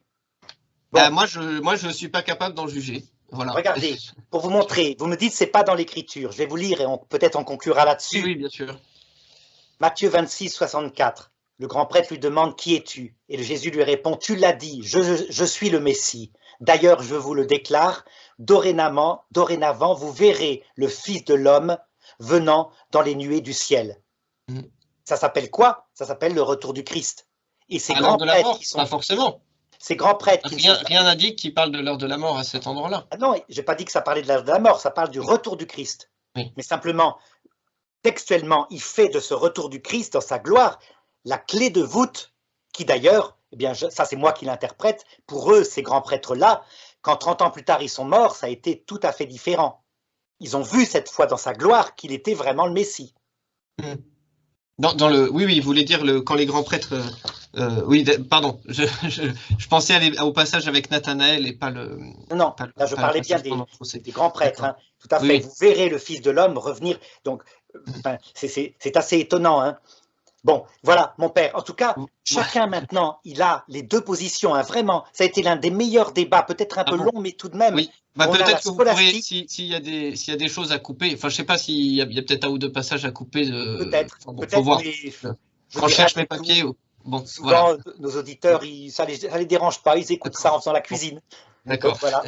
Bon. Moi je ne suis pas capable d'en juger. Voilà. Regardez, pour vous montrer, vous me dites c'est pas dans l'Écriture, je vais vous lire et peut-être on conclura là-dessus. Oui, bien sûr. Matthieu 26, 64. Le grand prêtre lui demande « Qui es-tu » Et Jésus lui répond « Tu l'as dit, je suis le Messie. D'ailleurs, je vous le déclare, dorénavant, vous verrez le Fils de l'homme venant dans les nuées du ciel. » Ça s'appelle quoi? Ça s'appelle le retour du Christ. Et ces grands prêtres qui sont… Pas forcément. Ces grands prêtres qui rien n'indique qu'il parle de l'heure de la mort à cet endroit-là. Ah non, je n'ai pas dit que ça parlait de l'heure de la mort, ça parle du retour du Christ. Oui. Mais simplement, textuellement, il fait de ce retour du Christ dans sa gloire la clé de voûte, qui d'ailleurs, eh bien, ça c'est moi qui l'interprète, pour eux, ces grands prêtres-là, quand 30 ans plus tard ils sont morts, ça a été tout à fait différent. Ils ont vu cette fois dans sa gloire qu'il était vraiment le Messie. Oui, il voulait dire quand les grands prêtres… oui, pardon, je pensais au passage avec Nathanaël et pas le… Non, là je parlais bien des grands prêtres, hein, tout à fait. Oui. Vous verrez le Fils de l'homme revenir, donc c'est assez étonnant, hein. Bon, voilà, mon père. En tout cas, chacun maintenant, il a les deux positions, hein, vraiment. Ça a été l'un des meilleurs débats, peut-être un peu long, mais tout de même. Oui, peut-être que vous pourrez, s'il y a des choses à couper, enfin, je ne sais pas s'il y a peut-être un ou deux passages à couper. Peut-être, faut voir. Quand je cherche mes papiers. Bon, souvent, nos auditeurs, ça les dérange pas, ils écoutent ça en faisant la cuisine. D'accord. Voilà.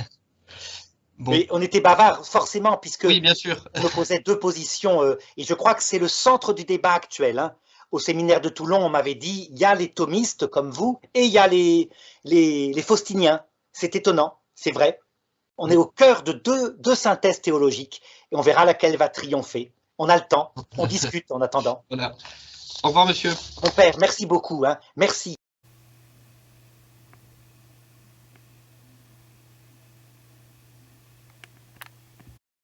Bon. Mais on était bavards, forcément, puisque oui, bien sûr. On opposait deux positions, et je crois que c'est le centre du débat actuel, hein. Au séminaire de Toulon, on m'avait dit, il y a les thomistes comme vous et il y a les faustiniens. C'est étonnant, c'est vrai. On est au cœur de deux synthèses théologiques et on verra laquelle va triompher. On a le temps, on discute en attendant. Voilà. Au revoir, monsieur. Mon père, merci beaucoup. Hein. Merci.